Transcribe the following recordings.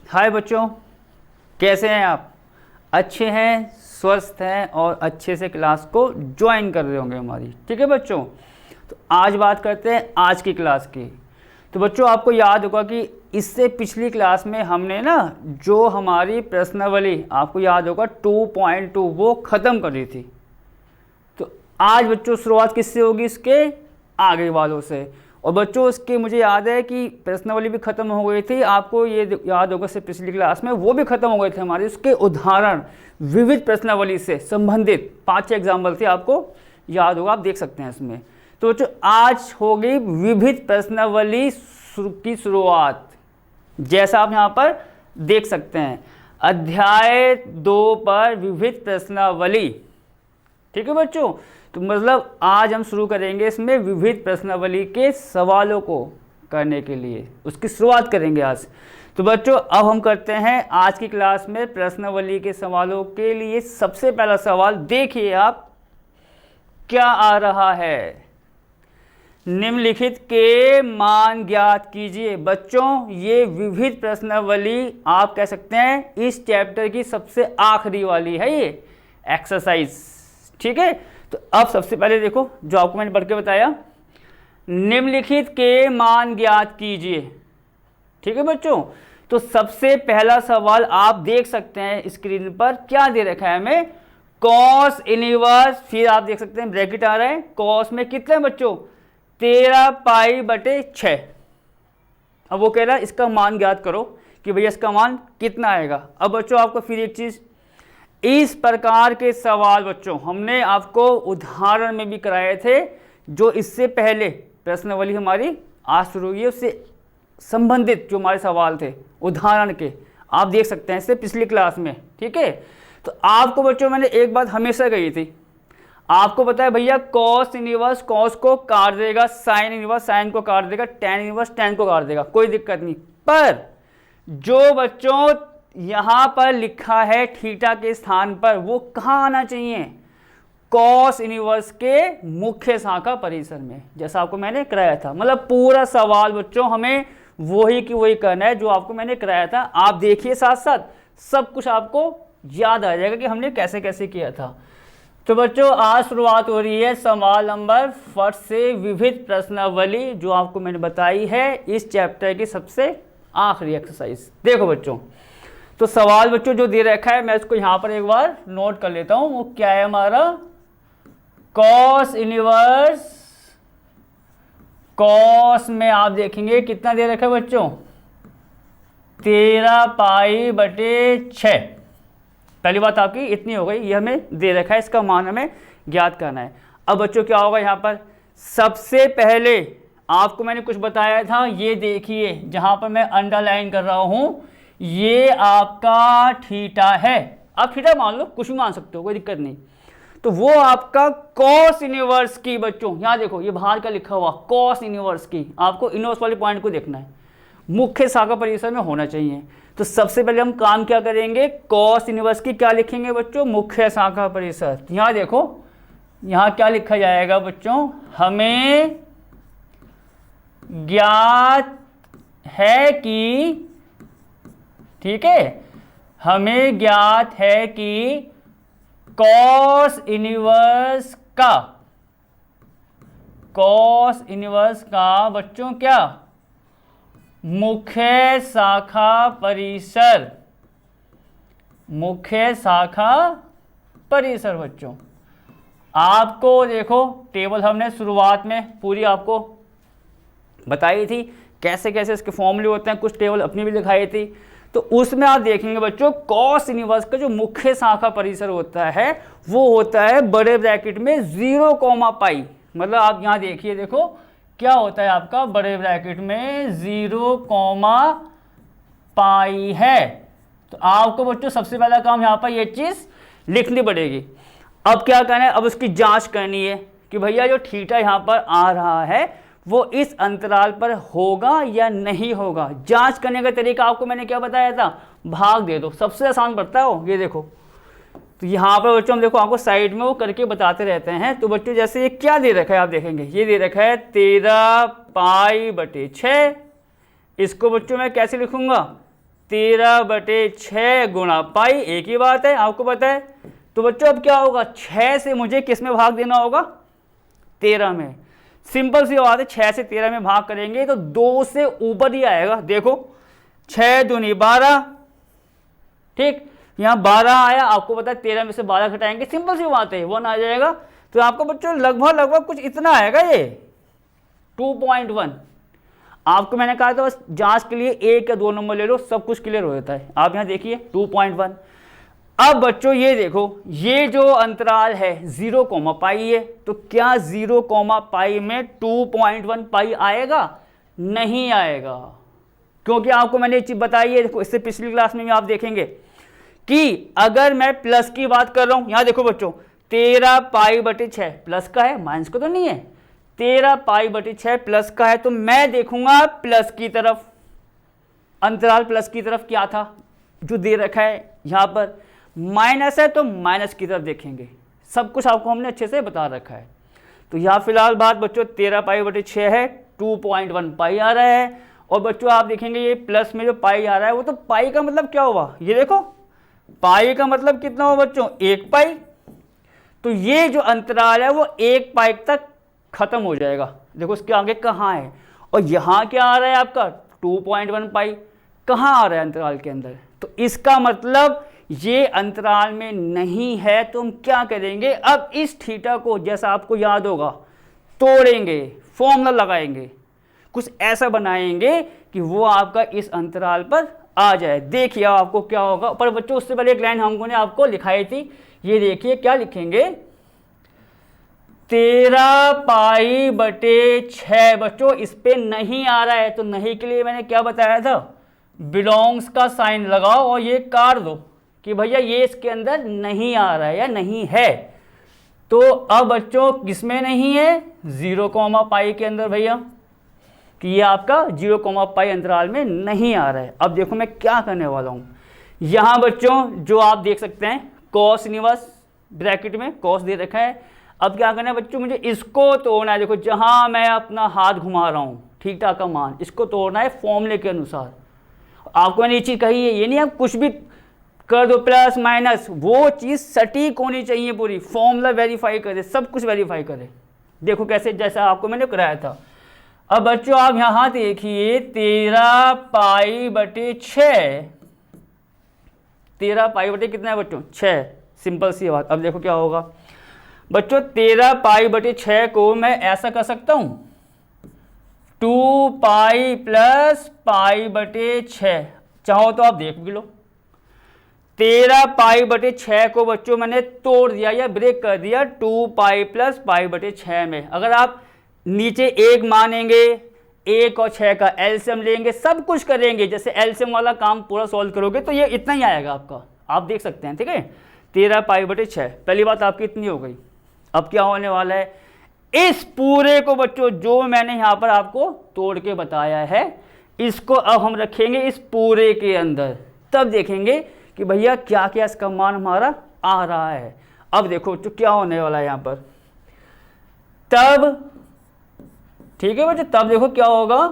हाय बच्चों, कैसे हैं आप? अच्छे हैं, स्वस्थ हैं और अच्छे से क्लास को ज्वाइन कर रहे होंगे हमारी। ठीक है बच्चों, तो आज बात करते हैं आज की क्लास की। तो बच्चों आपको याद होगा कि इससे पिछली क्लास में हमने ना जो हमारी प्रश्नावली आपको याद होगा 2.2 वो ख़त्म कर दी थी। तो आज बच्चों शुरुआत किससे होगी? इसके आगे वालों से। और बच्चों उसके मुझे याद है कि प्रश्नावली भी ख़त्म हो गई थी, आपको ये याद होगा से पिछली क्लास में वो भी ख़त्म हो गए थे हमारे। उसके उदाहरण विविध प्रश्नावली से संबंधित 5 एग्जाम्पल थे, आपको याद होगा, आप देख सकते हैं इसमें। तो बच्चों आज होगी विविध प्रश्नावली की शुरुआत, जैसा आप यहाँ पर देख सकते हैं, अध्याय 2 पर विविध प्रश्नावली। ठीक है बच्चों, तो मतलब आज हम शुरू करेंगे इसमें विविध प्रश्नावली के सवालों को करने के लिए, उसकी शुरुआत करेंगे आज। तो बच्चों अब हम करते हैं आज की क्लास में प्रश्नावली के सवालों के लिए सबसे पहला सवाल देखिए आप क्या आ रहा है। निम्नलिखित के मान ज्ञात कीजिए। बच्चों ये विविध प्रश्नावली आप कह सकते हैं इस चैप्टर की सबसे आखिरी वाली है ये एक्सरसाइज। ठीक है, तो अब सबसे पहले देखो जो आपको मैंने पढ़ के बताया, निम्नलिखित के मान ज्ञात कीजिए। ठीक है बच्चों, तो सबसे पहला सवाल आप देख सकते हैं स्क्रीन पर क्या दे रखा है हमें, कॉस इनवर्स, फिर आप देख सकते हैं ब्रैकेट आ रहा है, कॉस में कितने बच्चों 13π/6। अब वो कह रहा है इसका मान ज्ञात करो कि भैया इसका मान कितना आएगा। अब बच्चों आपको फिर एक चीज़, इस प्रकार के सवाल बच्चों हमने आपको उदाहरण में भी कराए थे, जो इससे पहले प्रश्नावली हमारी आज शुरू हुई है उससे संबंधित जो हमारे सवाल थे उदाहरण के, आप देख सकते हैं इससे पिछली क्लास में। ठीक है, तो आपको बच्चों मैंने एक बात हमेशा कही थी, आपको बताया भैया कॉस इनवर्स कॉस को काट देगा, साइन इनवर्स साइन को काट देगा, टैन इनवर्स टैन को काट देगा, कोई दिक्कत नहीं। पर जो बच्चों यहाँ पर लिखा है थीटा के स्थान पर, वो कहाँ आना चाहिए? कॉस इनवर्स के मुख्य शाखा परिसर में, जैसा आपको मैंने कराया था। मतलब पूरा सवाल बच्चों हमें वही की वही करना है जो आपको मैंने कराया था। आप देखिए साथ साथ सब कुछ आपको याद आ जाएगा कि हमने कैसे कैसे किया था। तो बच्चों आज शुरुआत हो रही है सवाल नंबर 1 से विविध प्रश्नावली जो आपको मैंने बताई है इस चैप्टर की सबसे आखिरी एक्सरसाइज। देखो बच्चों, तो सवाल बच्चों जो दे रखा है मैं इसको यहाँ पर एक बार नोट कर लेता हूँ। वो क्या है हमारा, कॉस इनवर्स, कॉस में आप देखेंगे कितना दे रखा है बच्चों 13π/6। पहली बात आपकी इतनी हो गई, ये हमें दे रखा है, इसका मान हमें ज्ञात करना है। अब बच्चों क्या होगा यहाँ पर, सबसे पहले आपको मैंने कुछ बताया था, ये देखिए जहाँ पर मैं अंडरलाइन कर रहा हूँ, ये आपका थीटा है। अब थीटा मान लो, कुछ भी मान सकते हो, कोई दिक्कत नहीं। तो वो आपका कॉस इनवर्स की बच्चों, यहाँ देखो ये बाहर का लिखा हुआ कॉस इनवर्स की, आपको इनवर्स वाले पॉइंट को देखना है, मुख्य शाखा परिसर में होना चाहिए। तो सबसे पहले हम काम क्या करेंगे, कॉस इनवर्स की क्या लिखेंगे बच्चों, मुख्य शाखा परिसर। यहाँ देखो यहाँ क्या लिखा जाएगा बच्चों, हमें ज्ञात है कि, ठीक है, हमें ज्ञात है कि कॉस इनवर्स का बच्चों क्या, मुख्य शाखा परिसर, मुख्य शाखा परिसर। बच्चों आपको देखो टेबल हमने शुरुआत में पूरी आपको बताई थी, कैसे कैसे इसके फॉर्मूले होते हैं, कुछ टेबल अपनी भी दिखाई थी। तो उसमें आप देखेंगे बच्चों कॉस इनवर्स का जो मुख्य शाखा परिसर होता है वो होता है बड़े ब्रैकेट में 0, मतलब आप यहाँ देखिए, देखो क्या होता है आपका बड़े ब्रैकेट में 0, है। तो आपको बच्चों सबसे पहला काम यहाँ पर ये चीज़ लिखनी पड़ेगी। अब क्या करना है, अब उसकी जांच करनी है कि भैया जो थीटा यहाँ पर आ रहा है वो इस अंतराल पर होगा या नहीं होगा। जांच करने का तरीका आपको मैंने क्या बताया था, भाग दे दो, सबसे आसान पड़ता है वो। ये देखो तो यहाँ पर बच्चों हम देखो आपको साइड में वो करके बताते रहते हैं। तो बच्चों जैसे ये क्या दे रखा है आप देखेंगे, ये दे रखा है 13π/6। इसको बच्चों मैं कैसे लिखूंगा, 13/6 गुणा पाई, एक ही बात है, आपको पता है। तो बच्चों अब क्या होगा, 6 से मुझे किस में भाग देना होगा, 13 में। सिंपल सी बात है, 6 से 13 में भाग करेंगे तो 2 से ऊपर ही आएगा। देखो 6 दूनी 12, ठीक, यहाँ 12 आया, आपको पता है 13 में से 12 घटाएंगे, सिंपल सी बात है 1 आ जाएगा। तो आपको बच्चों लगभग कुछ इतना आएगा ये 2.1। आपको मैंने कहा था बस जांच के लिए 1 या 2 नंबर ले लो, सब कुछ क्लियर हो जाता है। आप यहाँ देखिए 2.1। अब बच्चों ये देखो, ये जो अंतराल है 0, पाई है, तो क्या 0, पाई में 2.1 पाई आएगा, नहीं आएगा, क्योंकि आपको मैंने एक चीज बताई है। देखो इससे पिछली क्लास में भी आप देखेंगे कि अगर मैं प्लस की बात कर रहा हूं, यहां देखो बच्चों 13π/6 प्लस का है, माइनस का तो नहीं है। 13π/6 प्लस का है, तो मैं देखूंगा प्लस की तरफ, अंतराल प्लस की तरफ क्या था जो दे रखा है यहां पर, माइनस है तो माइनस की तरफ देखेंगे। सब कुछ आपको हमने अच्छे से बता रखा है। तो यहाँ फिलहाल बात बच्चों 13π/6 है, 2.1 पाई आ रहा है। और बच्चों आप देखेंगे ये प्लस में जो पाई आ रहा है, वो तो पाई का मतलब क्या हुआ, ये देखो पाई का मतलब कितना हुआ बच्चों, 1 पाई। तो ये जो अंतराल है वो 1 पाई तक खत्म हो जाएगा। देखो इसके आगे कहाँ है, और यहाँ क्या आ रहा है आपका 2.1 पाई, कहाँ आ रहा है अंतराल के अंदर। तो इसका मतलब ये अंतराल में नहीं है। तो हम क्या करेंगे, अब इस थीटा को जैसा आपको याद होगा तोड़ेंगे, फॉर्मूला लगाएंगे, कुछ ऐसा बनाएंगे कि वो आपका इस अंतराल पर आ जाए। देखिए आपको क्या होगा। पर बच्चों उससे पहले एक लाइन हमको ने आपको लिखाई थी, ये देखिए क्या लिखेंगे, 13π/6। बच्चों इस पे नहीं आ रहा है, तो नहीं के लिए मैंने क्या बताया था, बिलोंग्स का साइन लगाओ और ये काट दो कि भैया ये इसके अंदर नहीं आ रहा है या नहीं है। तो अब बच्चों किसमें नहीं है, 0, पाई के अंदर भैया, कि ये आपका 0, पाई अंतराल में नहीं आ रहा है। अब देखो मैं क्या करने वाला हूँ, यहाँ बच्चों जो आप देख सकते हैं कॉस इनवर्स ब्रैकेट में कॉस दे रखा है। अब क्या करना है बच्चों, मुझे इसको तोड़ना है। देखो जहाँ मैं अपना हाथ घुमा रहा हूँ थीटा का मान, इसको तोड़ना है फॉर्मूले के अनुसार। आपको मैंने ये चीज़ कही है, ये नहीं आप कुछ भी कर दो प्लस माइनस, वो चीज़ सटीक होनी चाहिए, पूरी फॉर्मूला वेरीफाई करे, सब कुछ वेरीफाई करे। देखो कैसे, जैसा आपको मैंने कराया था। अब बच्चों आप यहाँ देखिए 13π/6, 13π/ कितना है बच्चों, 6, सिंपल सी बात। अब देखो क्या होगा बच्चों, 13π/6 को मैं ऐसा कर सकता हूँ 2 पाई + π/6, चाहो तो आप देख भी लो। 13π/6 को बच्चों मैंने तोड़ दिया या ब्रेक कर दिया 2 पाई + π/6 में। अगर आप नीचे 1 मानेंगे, 1 और 6 का एलसीएम लेंगे, सब कुछ करेंगे, जैसे एलसीएम वाला काम पूरा सॉल्व करोगे तो ये इतना ही आएगा आपका, आप देख सकते हैं, ठीक है। 13π/6 पहली बात आपकी इतनी हो गई। अब क्या होने वाला है, इस पूरे को बच्चों जो मैंने यहाँ पर आपको तोड़ के बताया है, इसको अब हम रखेंगे इस पूरे के अंदर, तब देखेंगे कि भैया क्या क्या इसका मान हमारा आ रहा है। अब देखो तो क्या होने वाला है यहाँ पर, तब ठीक है बच्चों, तब देखो क्या होगा,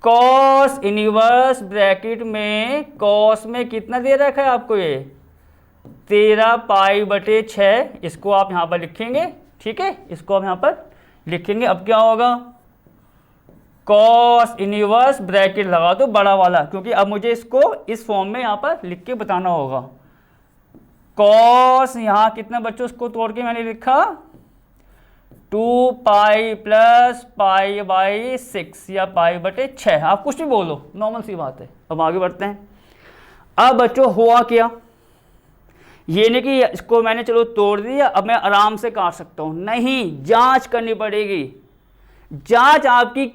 कॉस इनवर्स ब्रैकेट में कॉस में कितना दे रखा है आपको, ये 13π/6, इसको आप यहाँ पर लिखेंगे, ठीक है, इसको आप यहाँ पर लिखेंगे। अब क्या होगा, कॉस इनवर्स ब्रैकेट लगा दो बड़ा वाला, क्योंकि अब मुझे इसको इस फॉर्म में यहाँ पर लिख के बताना होगा। कॉस यहाँ कितना बच्चों, उसको तोड़ के मैंने लिखा 2 पाई + π/6 या π/6, आप कुछ भी बोलो, नॉर्मल सी बात है। अब आगे बढ़ते हैं। अब बच्चों हुआ क्या, ये नहीं कि इसको मैंने चलो तोड़ दिया अब मैं आराम से काट सकता हूँ, नहीं, जांच करनी पड़ेगी। जांच आपकी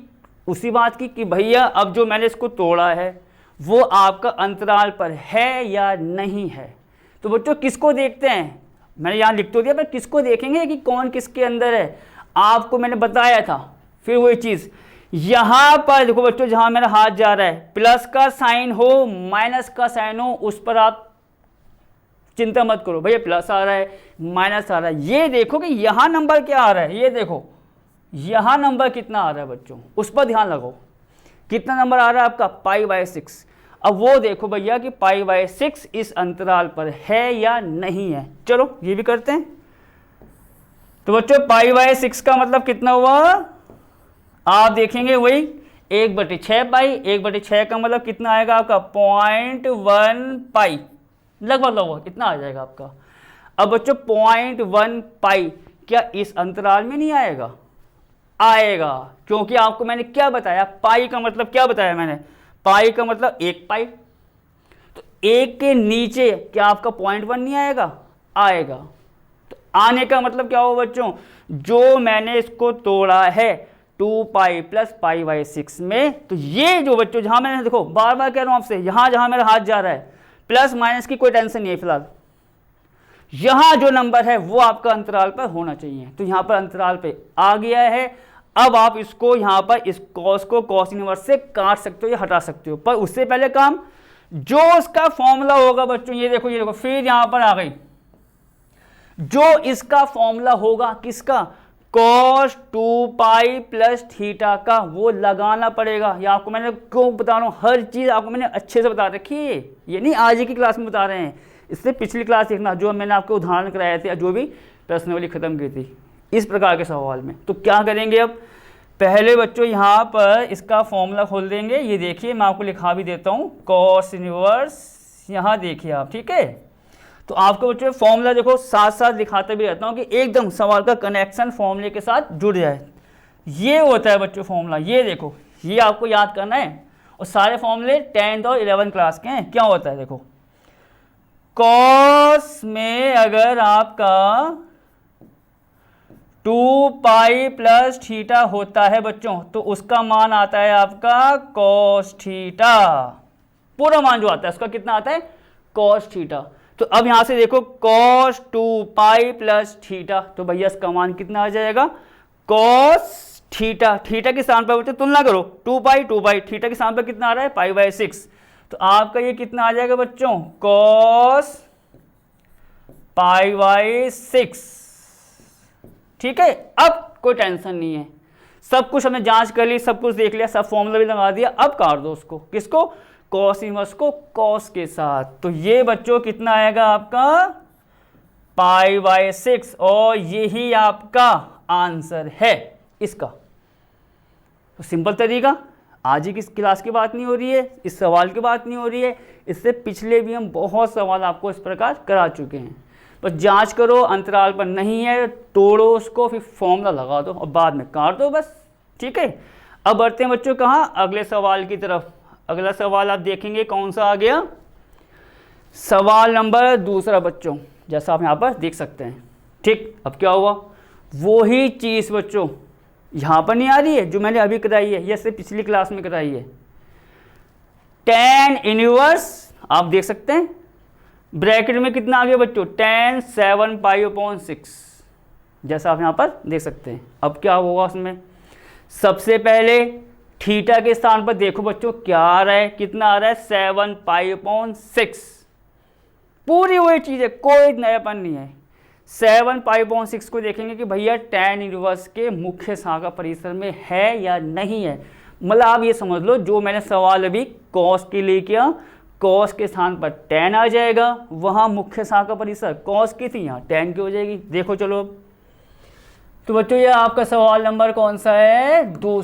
उसी बात की कि भैया अब जो मैंने इसको तोड़ा है वो आपका अंतराल पर है या नहीं है। तो बच्चों किसको देखते हैं, मैंने यहाँ लिख तो दिया, पर किसको देखेंगे कि कौन किसके अंदर है, आपको मैंने बताया था। फिर वही चीज़ यहाँ पर देखो बच्चों, जहाँ मेरा हाथ जा रहा है, प्लस का साइन हो माइनस का साइन हो, उस पर आप चिंता मत करो, भैया प्लस आ रहा है माइनस आ रहा है। ये देखो कि यहाँ नंबर क्या आ रहा है, ये देखो यहाँ नंबर कितना आ रहा है बच्चों, उस पर ध्यान लगाओ। कितना नंबर आ रहा है आपका π/6। अब वो देखो भैया कि π/6 इस अंतराल पर है या नहीं है। चलो ये भी करते हैं। तो बच्चों π/6 का मतलब कितना हुआ, आप देखेंगे वही 1/6 पाई। 1/6 का मतलब कितना आएगा आपका 0.1 पाई, लगभग इतना आ जाएगा आपका। अब बच्चों 0.1 पाई क्या इस अंतराल में नहीं आएगा? आएगा, क्योंकि आपको मैंने क्या बताया, पाई का मतलब क्या बताया मैंने, पाई का मतलब 1 पाई। तो 1 के नीचे क्या आपका 0.1 नहीं आएगा? आएगा। तो आने का मतलब क्या हो बच्चों, जो मैंने इसको तोड़ा है 2 पाई प्लस π/6 में, तो ये जो बच्चों जहां मैंने, देखो बार बार कह रहा हूं आपसे, यहां जहां मेरा हाथ जा रहा है प्लस माइनस की कोई टेंशन नहीं है फिलहाल, यहां जो नंबर है वो आपका अंतराल पर होना चाहिए। तो यहां पर अंतराल पे आ गया है। अब आप इसको यहां पर इस कॉस को कॉस इनवर्स से काट सकते हो या हटा सकते हो, पर उससे पहले काम जो उसका फॉर्मूला होगा बच्चों, ये देखो फिर यहां पर आ गई, जो इसका फॉर्मूला होगा किसका, cos 2 पाई प्लस थीटा का, वो लगाना पड़ेगा। ये आपको मैंने क्यों बता रहा हूँ, हर चीज़ आपको मैंने अच्छे से बता रखी है, ये नहीं आज ही की क्लास में बता रहे हैं। इससे पिछली क्लास देखना जो मैंने आपको उदाहरण कराए थे, जो भी प्रश्नावली खत्म की थी इस प्रकार के सवाल में। तो क्या करेंगे, अब पहले बच्चों यहाँ पर इसका फॉर्मूला खोल देंगे। ये देखिए मैं आपको लिखा भी देता हूँ, कॉस इनवर्स, यहाँ देखिए आप, ठीक है। तो आपको बच्चों फॉर्मूला देखो साथ साथ दिखाते भी रहता हूँ कि एकदम सवाल का कनेक्शन फॉर्मूले के साथ जुड़ जाए। ये होता है बच्चों फॉर्मूला, ये देखो, ये आपको याद करना है। और सारे फॉर्मूले 10th और 11th क्लास के हैं। क्या होता है देखो, कॉस में अगर आपका 2 पाई प्लस थीटा होता है बच्चों, तो उसका मान आता है आपका कॉस थीटा। पूरा मान जो आता है उसका कितना आता है, कॉस थीटा। तो अब यहां से देखो cos 2 पाई प्लस थीटा, तो भैया इसका मान कितना आ जाएगा, cos थीटा। थीटा के स्थान पर बच्चों तुलना करो, 2 पाई थीटा के स्थान पर कितना आ रहा है π/6। तो आपका ये कितना आ जाएगा बच्चों, cos π/6। ठीक है, अब कोई टेंशन नहीं है, सब कुछ हमने जांच कर ली, सब कुछ देख लिया, सब फॉर्मूला भी लगा दिया। अब काट दो उसको, किसको, कॉस इनवर्स को कॉस के साथ। तो ये बच्चों कितना आएगा आपका π/6, और यही आपका आंसर है इसका। तो सिंपल तरीका, आज ही किस क्लास की बात नहीं हो रही है, इस सवाल की बात नहीं हो रही है, इससे पिछले भी हम बहुत सवाल आपको इस प्रकार करा चुके हैं। बस जांच करो, अंतराल पर नहीं है तोड़ो उसको, फिर फॉर्मूला लगा दो और बाद में काट दो बस। ठीक है, अब बढ़ते हैं बच्चों कहाँ, अगले सवाल की तरफ। अगला सवाल आप देखेंगे कौन सा आ गया, सवाल नंबर 2 बच्चों, जैसा आप यहाँ पर देख सकते हैं। ठीक, अब क्या हुआ, वो ही चीज़ बच्चों यहाँ पर नहीं आ रही है जो मैंने अभी कराई है, या से पिछली क्लास में कराई है। tan इनवर्स आप देख सकते हैं, ब्रैकेट में कितना आ गया बच्चों, tan 7 पाई/6, जैसा आप यहाँ पर देख सकते हैं। अब क्या होगा उसमें, सबसे पहले थीटा के स्थान पर देखो बच्चों क्या आ रहा है, कितना आ रहा है 7 पाई/6। पूरी वही चीज़ है, कोई नयापन नहीं है। 7 पाई/6 को देखेंगे कि भैया tan इनवर्स के मुख्य शाखा परिसर में है या नहीं है। मतलब आप ये समझ लो, जो मैंने सवाल अभी कॉस के लिए किया, कॉस के स्थान पर tan आ जाएगा, वहाँ मुख्य शाखा परिसर कॉस की थी, यहाँ tan की हो जाएगी। देखो चलो, तो बच्चों ये आपका सवाल नंबर कौन सा है, 2।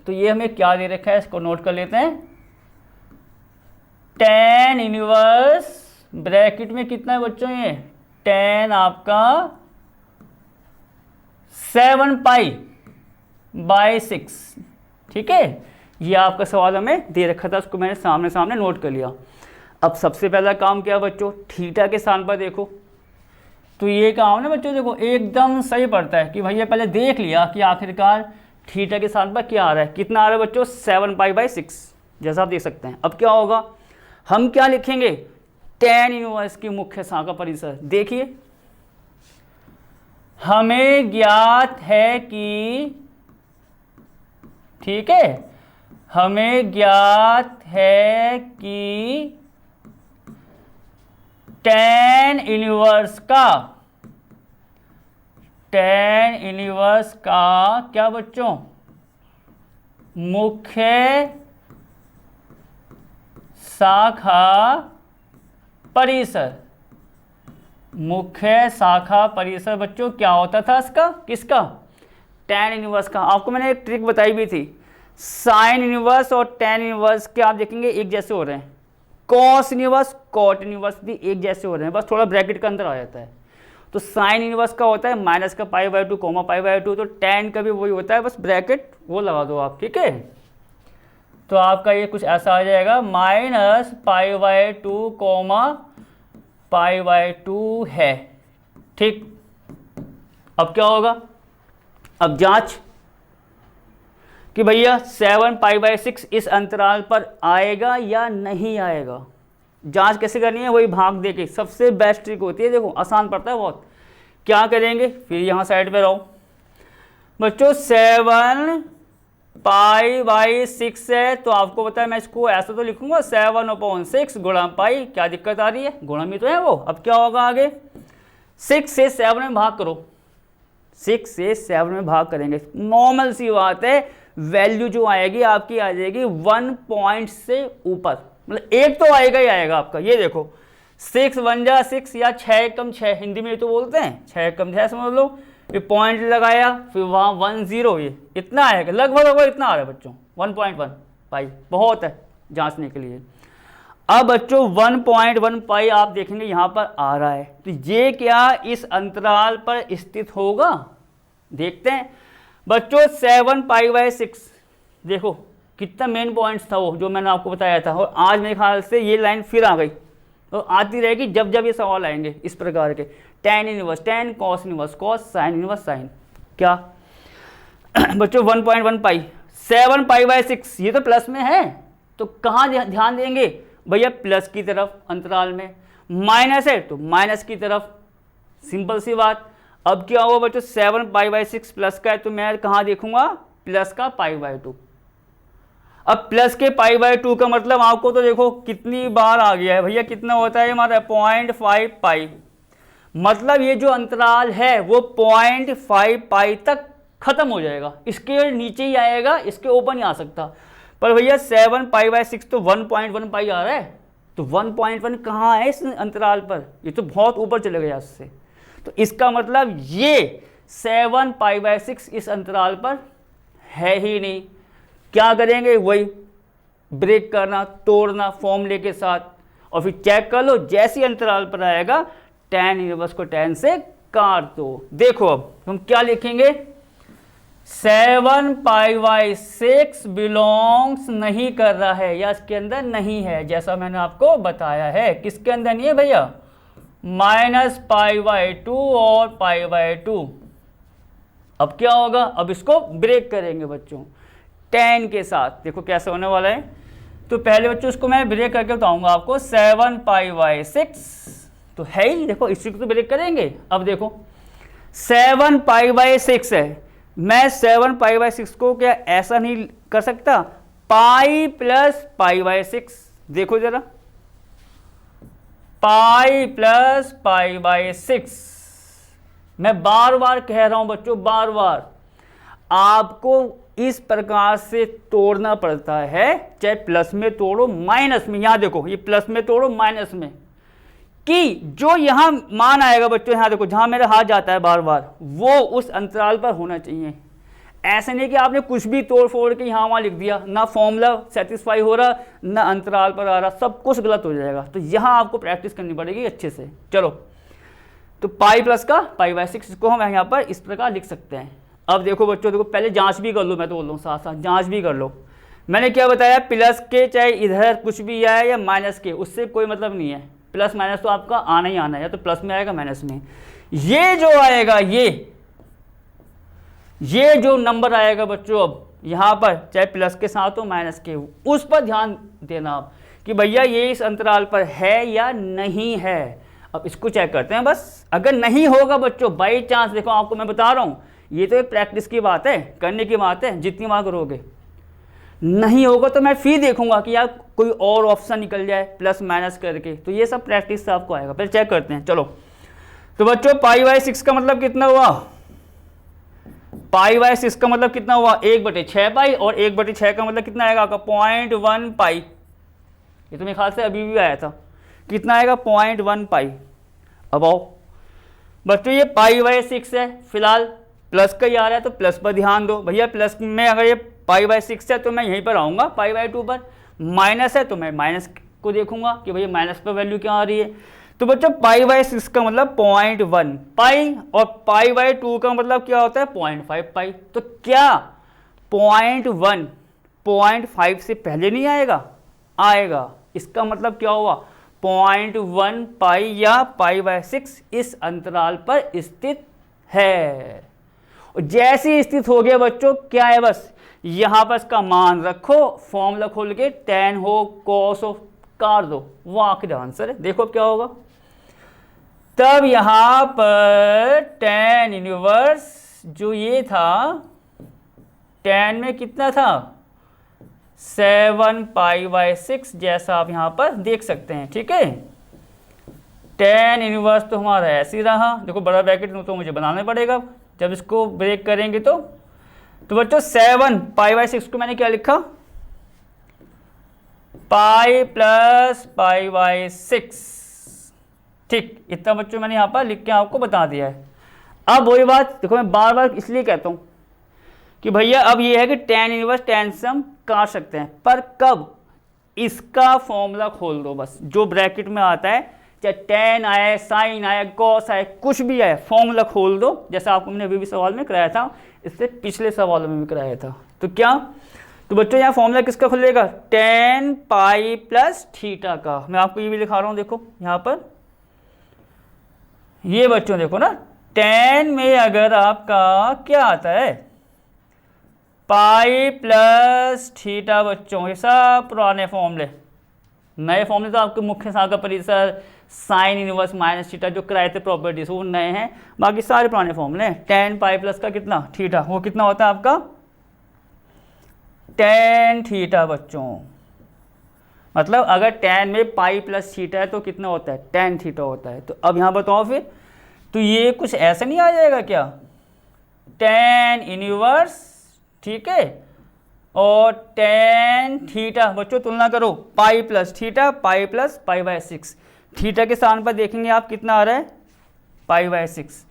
तो ये हमें क्या दे रखा है, इसको नोट कर लेते हैं। tan इनवर्स ब्रैकेट में कितना है बच्चों, ये tan आपका 7 पाई/6। ठीक है, ये आपका सवाल हमें दे रखा था, उसको मैंने सामने सामने नोट कर लिया। अब सबसे पहला काम क्या बच्चों, थीटा के स्थान पर देखो। तो ये काम ना बच्चों देखो एकदम सही पड़ता है कि भैया पहले देख लिया कि आखिरकार थीटा के स्थान पर क्या आ रहा है, कितना आ रहा है बच्चों 7 पाई/6, जैसा आप देख सकते हैं। अब क्या होगा, हम क्या लिखेंगे, tan इनवर्स की मुख्य शाखा परिसर। देखिए हमें ज्ञात है कि, ठीक है, हमें ज्ञात है कि tan इनवर्स का क्या बच्चों, मुख्य शाखा परिसर। मुख्य शाखा परिसर बच्चों क्या होता था इसका, किसका, tan इनवर्स का। आपको मैंने एक ट्रिक बताई भी थी, साइन इनवर्स और tan इनवर्स के आप देखेंगे एक जैसे हो रहे हैं, कॉस इनवर्स कॉट इनवर्स भी एक जैसे हो रहे हैं, बस थोड़ा ब्रैकेट का अंदर आ जाता है। तो साइन इनवर्स का होता है माइनस का π/2 कोमा π/2, तो tan का भी वही होता है, बस ब्रैकेट वो लगा दो आप, ठीक है। तो आपका ये कुछ ऐसा आ जाएगा माइनस π/2 कोमा π/2 है, ठीक। अब क्या होगा, अब जांच कि भैया 7 π/6 इस अंतराल पर आएगा या नहीं आएगा। जांच कैसे करनी है, वही भाग देके, सबसे बेस्ट ट्रिक होती है, देखो आसान पड़ता है बहुत। क्या करेंगे, फिर यहाँ साइड पे रहो बच्चों, 7 π/6 है, तो आपको पता है मैं इसको ऐसा तो लिखूंगा 7/6 गुणा पाई, क्या दिक्कत आ रही है, गुणा में तो है वो। अब क्या होगा आगे, 6 से 7 में भाग करो, 6 से 7 में भाग करेंगे, नॉर्मल सी बात है, वैल्यू जो आएगी आपकी आ जाएगी 1 पॉइंट से ऊपर, मतलब एक तो आएगा ही आएगा आपका। ये देखो 6 1 जा 6 या 6 कम 6, हिंदी में तो बोलते हैं 6 कम 6 समझ लो, ये पॉइंट लगाया, फिर वहाँ 1 0, ये इतना आएगा, लगभग इतना आ रहा है बच्चों 1.1 पाई, बहुत है जांचने के लिए। अब बच्चों 1.1 पाई आप देखेंगे यहाँ पर आ रहा है, तो ये क्या इस अंतराल पर स्थित होगा, देखते हैं बच्चों। 7 π/6 देखो कितना मेन पॉइंट्स था वो जो मैंने आपको बताया था, और आज मेरे ख्याल से ये लाइन फिर आ गई, तो आती रहेगी जब जब ये सवाल आएंगे इस प्रकार के, tan inverse tan, cos inverse cos, sin inverse sin। क्या बच्चों 1.1 पाई, 7 π/6 ये तो प्लस में है, तो कहाँ ध्यान देंगे भैया, प्लस की तरफ अंतराल में, माइनस है तो माइनस की तरफ, सिंपल सी बात। अब क्या हुआ बच्चों, 7 π/6 प्लस का है, तो मैं कहाँ देखूंगा, प्लस का π/2। अब प्लस के π/2 का मतलब आपको तो देखो कितनी बार आ गया है भैया, कितना होता है हमारा 0.5 पाई, मतलब ये जो अंतराल है वो 0.5 पाई तक खत्म हो जाएगा, इसके नीचे ही आएगा, इसके ऊपर नहीं आ सकता। पर भैया 7 π/6 तो 1.1 पाई आ रहा है, तो 1.1 कहाँ है इस अंतराल पर, ये तो बहुत ऊपर चले गया इससे, तो इसका मतलब ये 7 π/6 इस अंतराल पर है ही नहीं। क्या करेंगे, वही ब्रेक करना, तोड़ना फॉर्मूले के साथ, और फिर चेक कर लो जैसी अंतराल पर आएगा tan इनवर्स को tan से काट दो। देखो अब हम क्या लिखेंगे, 7 π/6 बिलोंग्स नहीं कर रहा है या इसके अंदर नहीं है, जैसा मैंने आपको बताया है, किसके अंदर नहीं है भैया, -π/2 और π/2। अब क्या होगा, अब इसको ब्रेक करेंगे बच्चों tan के साथ, देखो कैसे होने वाला है। तो पहले बच्चों इसको मैं ब्रेक करके बताऊंगा आपको, 7 π/6 तो है ही, देखो इसी को तो ब्रेक करेंगे। अब देखो 7 π/6 है, मैं 7 π/6 को क्या ऐसा नहीं कर सकता, पाई प्लस π/6, देखो जरा पाई प्लस π/6। मैं बार बार कह रहा हूं बच्चों, बार बार आपको इस प्रकार से तोड़ना पड़ता है, चाहे प्लस में तोड़ो माइनस में, यहां देखो ये प्लस में तोड़ो माइनस में, कि जो यहां मान आएगा बच्चों, यहां देखो जहां मेरा हाथ जाता है बार बार, वो उस अंतराल पर होना चाहिए। ऐसे नहीं कि आपने कुछ भी तोड़ फोड़ के यहाँ वहाँ लिख दिया, ना फॉर्मूला सेटिस्फाई हो रहा ना अंतराल पर आ रहा, सब कुछ गलत हो जाएगा। तो यहाँ आपको प्रैक्टिस करनी पड़ेगी अच्छे से। चलो तो पाई प्लस का π/6 को हम यहाँ पर इस प्रकार लिख सकते हैं। अब देखो बच्चों, देखो पहले जांच भी कर लो, मैं तो बोल रहा हूँ साथ साथ जांच भी कर लो। मैंने क्या बताया, प्लस के चाहे इधर कुछ भी आए या माइनस के, उससे कोई मतलब नहीं है, प्लस माइनस तो आपका आना ही आना है, या तो प्लस में आएगा माइनस में। ये जो आएगा ये जो नंबर आएगा बच्चों, अब यहाँ पर चाहे प्लस के साथ हो माइनस के, उस पर ध्यान देना आप कि भैया ये इस अंतराल पर है या नहीं है। अब इसको चेक करते हैं बस। अगर नहीं होगा बच्चों, बाई चांस, देखो आपको मैं बता रहा हूँ, ये तो एक प्रैक्टिस की बात है, करने की बात है, जितनी बार करोगे। नहीं होगा तो मैं फिर देखूंगा कि यार कोई और ऑप्शन निकल जाए प्लस माइनस करके, तो ये सब प्रैक्टिस से आपको आएगा। पहले चेक करते हैं। चलो तो बच्चों π/6 का मतलब कितना हुआ, पाई बाय 6 का मतलब कितना हुआ 1/6 पाई, और 1/6 का मतलब कितना आएगा आपका 0.1 पाई। ये तो मेरे ख्याल से अभी भी आया था, कितना आएगा 0.1 पाई। अब आओ बच्चों ये पाई बाय 6 है, फिलहाल प्लस का ही आ रहा है तो प्लस पर ध्यान दो भैया। प्लस में अगर ये पाई बाय 6 है तो मैं यहीं पर आऊँगा पाई बाय 2 पर, माइनस है तो मैं माइनस को देखूंगा कि भैया माइनस पर वैल्यू क्या आ रही है। तो बच्चों पाई बाय 6 का मतलब 0.1 पाई, और पाई बाय 2 का मतलब क्या होता है 0.5 पाई। तो क्या 0.1 0.5 से पहले नहीं आएगा? आएगा। इसका मतलब क्या हुआ 0.1 पाई या पाई बाय 6 इस अंतराल पर स्थित है। और जैसे ही स्थित हो गया बच्चों क्या है, बस यहां पर इसका मान रखो, फॉर्मूला खोल के tan हो cos हो काट दो, वो आखिरी आंसर है। देखो क्या होगा, तब यहां पर tan इनवर्स जो ये था tan में कितना था 7 पाई बाय 6, जैसा आप यहां पर देख सकते हैं। ठीक है, tan इनवर्स तो हमारा ऐसे ही रहा। देखो बड़ा ब्रैकेट तो मुझे बनाना पड़ेगा जब इसको ब्रेक करेंगे। तो बच्चों 7 पाई बाय 6 को मैंने क्या लिखा पाई प्लस पाई बाय 6। ठीक, इतना बच्चों मैंने यहाँ पर लिख के आपको बता दिया है। अब वही बात देखो, मैं बार बार इसलिए कहता हूँ कि भैया अब ये है कि tan इनवर्स tan से हम काट सकते हैं, पर कब? इसका फॉर्मूला खोल दो बस, जो ब्रैकेट में आता है, चाहे tan आए साइन आए कॉस आए कुछ भी आए, फॉर्मूला खोल दो, जैसा आपको मैंने अभी भी सवाल में कराया था, इससे पिछले सवालों में भी कराया था। तो क्या, तो बच्चों यहाँ फॉर्मूला किसका खुलेगा tan पाई प्लस थीटा का। मैं आपको ये भी लिखा रहा हूँ, देखो यहाँ पर ये बच्चों देखो ना, tan में अगर आपका क्या आता है पाई प्लस थीटा। बच्चों ये सब पुराने फॉर्मूले, नए फॉर्मूले तो आपके मुख्य सागर परिसर साइन इनवर्स माइनस थीटा जो कराए थे प्रॉपर्टीज वो नए हैं, बाकी सारे पुराने फॉर्मूले हैं। tan पाई प्लस का कितना थीटा, वो कितना होता है आपका tan थीटा। बच्चों मतलब अगर tan में पाई प्लस थीटा है तो कितना होता है tan थीटा होता है। तो अब यहाँ बताओ फिर, तो ये कुछ ऐसा नहीं आ जाएगा क्या tan इनवर्स, ठीक है, और tan थीटा। बच्चों तुलना करो pi plus theta, pi plus pi by 6। Theta के स्थान पर देखेंगे आप कितना आ रहा है पाई बाय 6,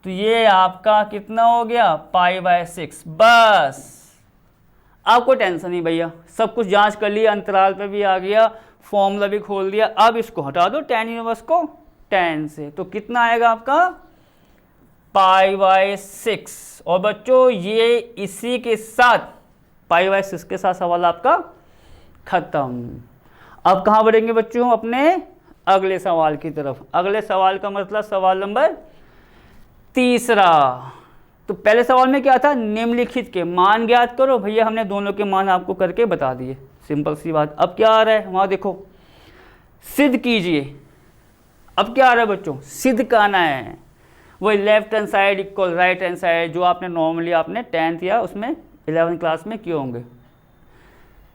तो ये आपका कितना हो गया पाई बाय 6। बस आपको टेंशन नहीं भैया, सब कुछ जांच कर लिया, अंतराल पे भी आ गया, फॉर्मूला भी खोल दिया। अब इसको हटा दो tan इनवर्स को tan से, तो कितना आएगा आपका पाई बाय 6। और बच्चों ये इसी के साथ पाई बाय 6 के साथ सवाल आपका खत्म। अब कहाँ बढ़ेंगे बच्चों अपने अगले सवाल की तरफ। अगले सवाल का मतलब सवाल नंबर 3। तो पहले सवाल में क्या था, निम्नलिखित के मान ज्ञात करो। भैया हमने दोनों के मान आपको करके बता दिए, सिंपल सी बात। अब क्या आ रहा है वहाँ देखो, सिद्ध कीजिए। अब क्या आ रहा है बच्चों, सिद्ध करना है। वही left hand side equal right hand side, जो आपने नॉर्मली आपने 10th या उसमें 11th क्लास में किए होंगे।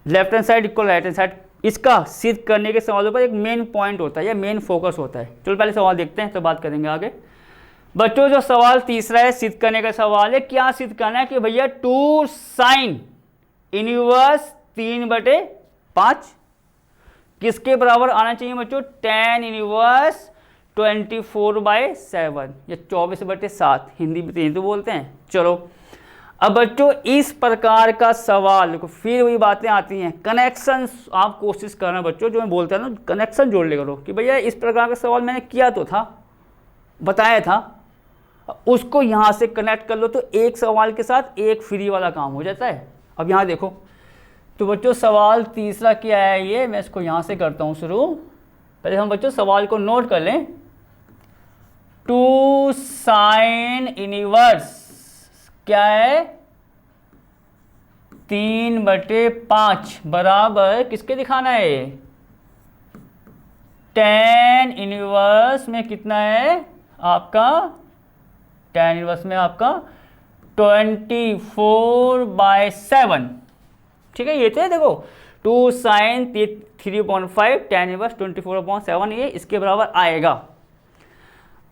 Left hand side equal right hand side, इसका सिद्ध करने के सवालों पर एक मेन पॉइंट होता है या मेन फोकस होता है। चलो पहले सवाल देखते हैं तो बात करेंगे आगे। बच्चों जो सवाल 3 है सिद्ध करने का सवाल है, क्या सिद्ध करना है कि भैया 2 साइन इनवर्स 3/5 किसके बराबर आना चाहिए बच्चों, tan इनवर्स 24/7 या 24/7, हिंदी में तो बोलते हैं। चलो अब बच्चों इस प्रकार का सवाल देखो, फिर वही बातें आती हैं, कनेक्शन आप कोशिश करना बच्चों, जो मैं बोलता है ना कनेक्शन जोड़ ले करो कि भैया इस प्रकार का सवाल मैंने किया तो था, बताया था, उसको यहाँ से कनेक्ट कर लो तो एक सवाल के साथ एक फ्री वाला काम हो जाता है। अब यहाँ देखो, तो बच्चों सवाल 3 क्या है ये, मैं इसको यहाँ से करता हूँ शुरू। पहले हम बच्चों सवाल को नोट कर लें। 2 साइन इनवर्स क्या है 3/5 बराबर किसके दिखाना है, tan इनवर्स में कितना है आपका, tan इनवर्स में आपका 24/7। ठीक है, ये तो है देखो 2 साइन 3/5 tan इनवर्स 24/7 ये इसके बराबर आएगा।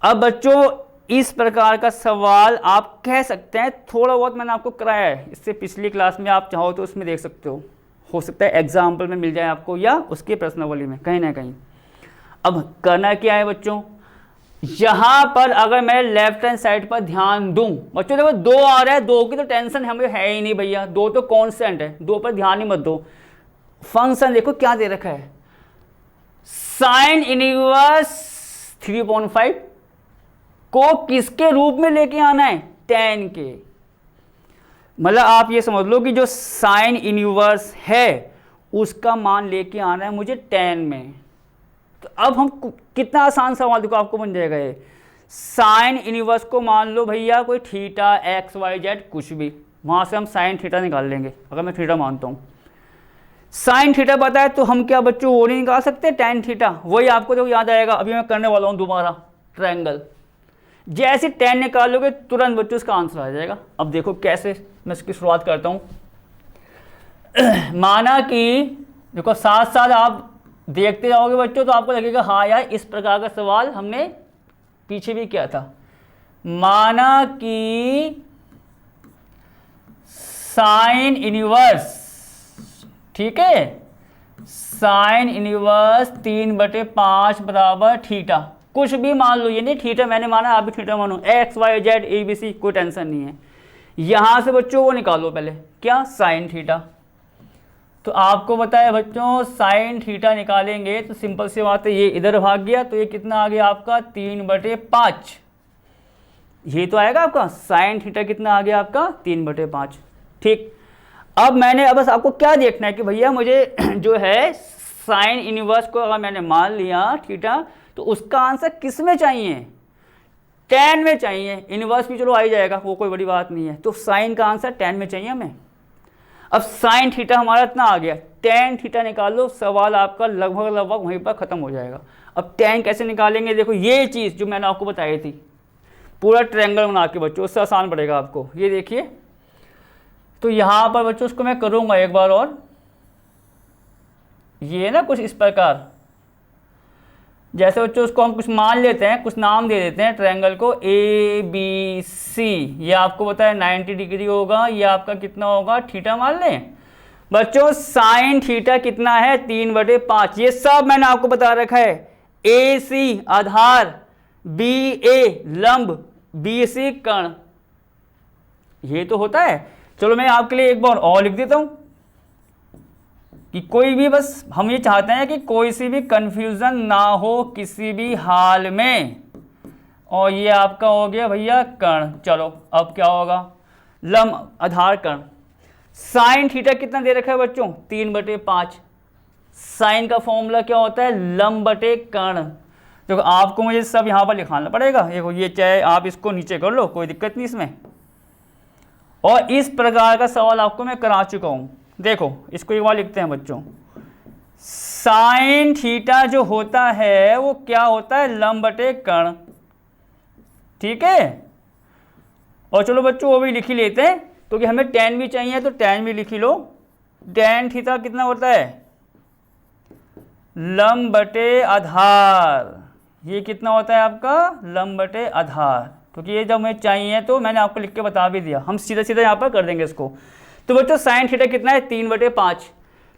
अब बच्चों इस प्रकार का सवाल आप कह सकते हैं, थोड़ा बहुत मैंने आपको कराया है इससे पिछली क्लास में, आप चाहो तो उसमें देख सकते हो सकता है एग्जाम्पल में मिल जाए आपको या उसके प्रश्नावली में कहीं ना कहीं। अब करना क्या है बच्चों, यहाँ पर अगर मैं लेफ्ट हैंड साइड पर ध्यान दूं, बच्चों देखो 2 आ रहा है, 2 की तो टेंशन हमें है ही नहीं भैया, 2 तो कांस्टेंट है, 2 पर ध्यान ही मत दो। फंक्शन देखो क्या दे रखा है, साइन इनवर्स 3/5 को किसके रूप में लेके आना है, tan के। मतलब आप ये समझ लो कि जो साइन इनवर्स है उसका मान लेके आना है मुझे tan में। तो अब हम कितना आसान सवाल देखो आपको बन जाएगा ये, साइन इनवर्स को मान लो भैया कोई थीटा एक्स वाई जेड कुछ भी, वहां से हम साइन थीटा निकाल लेंगे। अगर मैं थीटा मानता हूं, साइन थीटा पता है तो हम क्या बच्चों वो नहीं निकाल सकते tan थीटा, वही आपको देखो याद आएगा। अभी मैं करने वाला हूं दोबारा ट्रायंगल, जैसे tan निकालोगे तुरंत बच्चों इसका आंसर आ जाएगा। अब देखो कैसे, मैं इसकी शुरुआत करता हूं। माना कि देखो साथ साथ आप देखते जाओगे बच्चों तो आपको लगेगा हाँ यार इस प्रकार का सवाल हमने पीछे भी किया था। माना कि साइन इनवर्स, ठीक है, साइन इनवर्स 3/5 बराबर थीटा, कुछ भी मान लो, ये नहीं थीटा मैंने माना आप भी थीटा मानो, X Y Z A B C कोई टेंशन नहीं है। यहां से बच्चों वो निकालो पहले क्या, साइन थीटा। तो आपको बताया बच्चों साइन थीटा निकालेंगे तो सिंपल सी बात है, ये इधर भाग गया तो ये कितना आ गया आपका 3/5, ये तो आएगा आपका साइन थीटा कितना आ गया आपका 3/5। ठीक, अब मैंने बस आपको क्या देखना है कि भैया मुझे जो है साइन इनवर्स को अगर मैंने मान लिया थीटा तो उसका आंसर किस में चाहिए, tan में चाहिए। इनवर्स भी चलो आ ही जाएगा, वो कोई बड़ी बात नहीं है। तो साइन का आंसर tan में चाहिए हमें। अब साइन थीटा हमारा इतना आ गया, tan थीटा निकाल लो, सवाल आपका लगभग वहीं पर खत्म हो जाएगा। अब tan कैसे निकालेंगे, देखो ये चीज़ जो मैंने आपको बताई थी, पूरा ट्रायंगल बना के बच्चों, उससे आसान पड़ेगा आपको। ये देखिए, तो यहाँ पर बच्चों उसको मैं करूँगा एक बार और, ये ना कुछ इस प्रकार, जैसे बच्चों उसको हम कुछ मान लेते हैं, कुछ नाम दे देते हैं ट्रायंगल को ABC, ये आपको पता है 90 डिग्री होगा, ये आपका कितना होगा थीटा मान लें। बच्चों साइन थीटा कितना है 3/5, ये सब मैंने आपको बता रखा है। AC आधार, BA लंब, BC कर्ण, ये तो होता है। चलो मैं आपके लिए एक बार और लिख देता हूँ कि कोई भी, बस हम ये चाहते हैं कि कोई सी भी कंफ्यूजन ना हो किसी भी हाल में। और ये आपका हो गया भैया कर्ण। चलो अब क्या होगा, लंब आधार कर्ण, साइन थीटा कितना दे रखा है बच्चों 3/5। साइन का फॉर्मूला क्या होता है, लंब बटे कर्ण। देखो आपको मुझे सब यहाँ पर लिखाना पड़ेगा, देखो ये चाहे आप इसको नीचे कर लो, कोई दिक्कत नहीं इसमें। और इस प्रकार का सवाल आपको मैं करा चुका हूँ। देखो इसको एक बार लिखते हैं बच्चों, साइन थीटा जो होता है वो क्या होता है, लंब बटे कर्ण, ठीक है। और चलो बच्चों वो भी लिख ही लेते हैं, क्योंकि हमें tan भी चाहिए तो tan भी लिख ही लो। tan थीटा कितना होता है, लंब बटे आधार, ये कितना होता है आपका लंब बटे आधार, क्योंकि ये जब हमें चाहिए तो मैंने आपको लिख के बता भी दिया, हम सीधा सीधा यहाँ पर कर देंगे इसको। तो बच्चों साइन थीटा कितना है 3/5,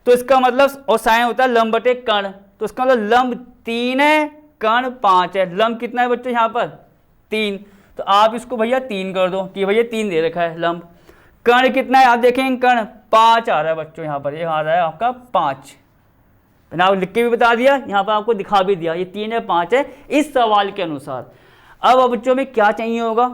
तो इसका मतलब, और साइन होता है लंब बटे कर्ण, तो इसका मतलब लंब 3 है कर्ण 5 है। लंब कितना है बच्चों यहाँ पर 3, तो आप इसको भैया 3 कर दो कि भैया 3 दे रखा है लंब। कर्ण कितना है आप देखेंगे, कर्ण 5 आ रहा है बच्चों, यहाँ पर ये आ रहा है आपका 5, मैंने आपको लिख के भी बता दिया, यहाँ पर आपको दिखा भी दिया, ये 3 है 5 है इस सवाल के अनुसार। अब बच्चों में क्या चाहिए होगा,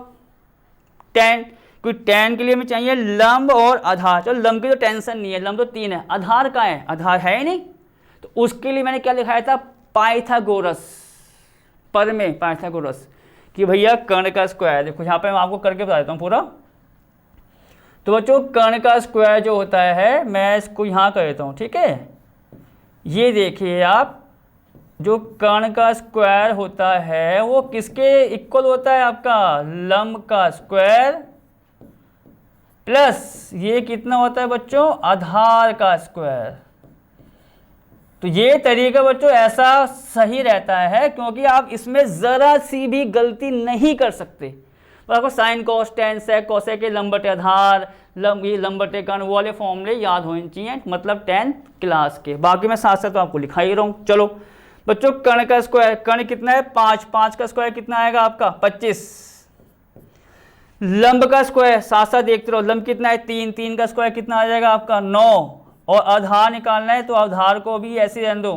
tan, क्योंकि tan के लिए हमें चाहिए लंब और आधार। चलो लंब की तो टेंशन नहीं है, लंब तो 3 है, आधार कहाँ है, आधार है ही नहीं, तो उसके लिए मैंने क्या लिखाया था, पाइथागोरस, पर में पाइथागोरस, कि भैया कर्ण का स्क्वायर। देखो यहाँ पे मैं आपको करके बता देता हूँ पूरा। तो बच्चों कर्ण का स्क्वायर जो होता है, मैं इसको यहाँ कर देता हूँ, ठीक है। ये देखिए आप, जो कर्ण का स्क्वायर होता है वो किसके इक्वल होता है, आपका लंब का स्क्वायर प्लस ये कितना होता है बच्चों, आधार का स्क्वायर। तो ये तरीका बच्चों ऐसा सही रहता है क्योंकि आप इसमें ज़रा सी भी गलती नहीं कर सकते। तो आपको sine cos tan sec cosec के लंब बटे आधार ये लंब बटे कर्ण वो वाले फॉर्मूले याद होने चाहिए, मतलब 10th क्लास के। बाकी मैं साथ साथ तो आपको लिखा ही रहा हूँ। चलो बच्चों, कर्ण का स्क्वायर, कर्ण कितना है 5, 5 का स्क्वायर कितना आएगा आपका 25। लंब का स्क्वायर साथ साथ देखते रहो, लंब कितना है 3, 3 का स्क्वायर कितना आ जाएगा आपका 9। और आधार निकालना है तो आधार को भी ऐसे रहने दो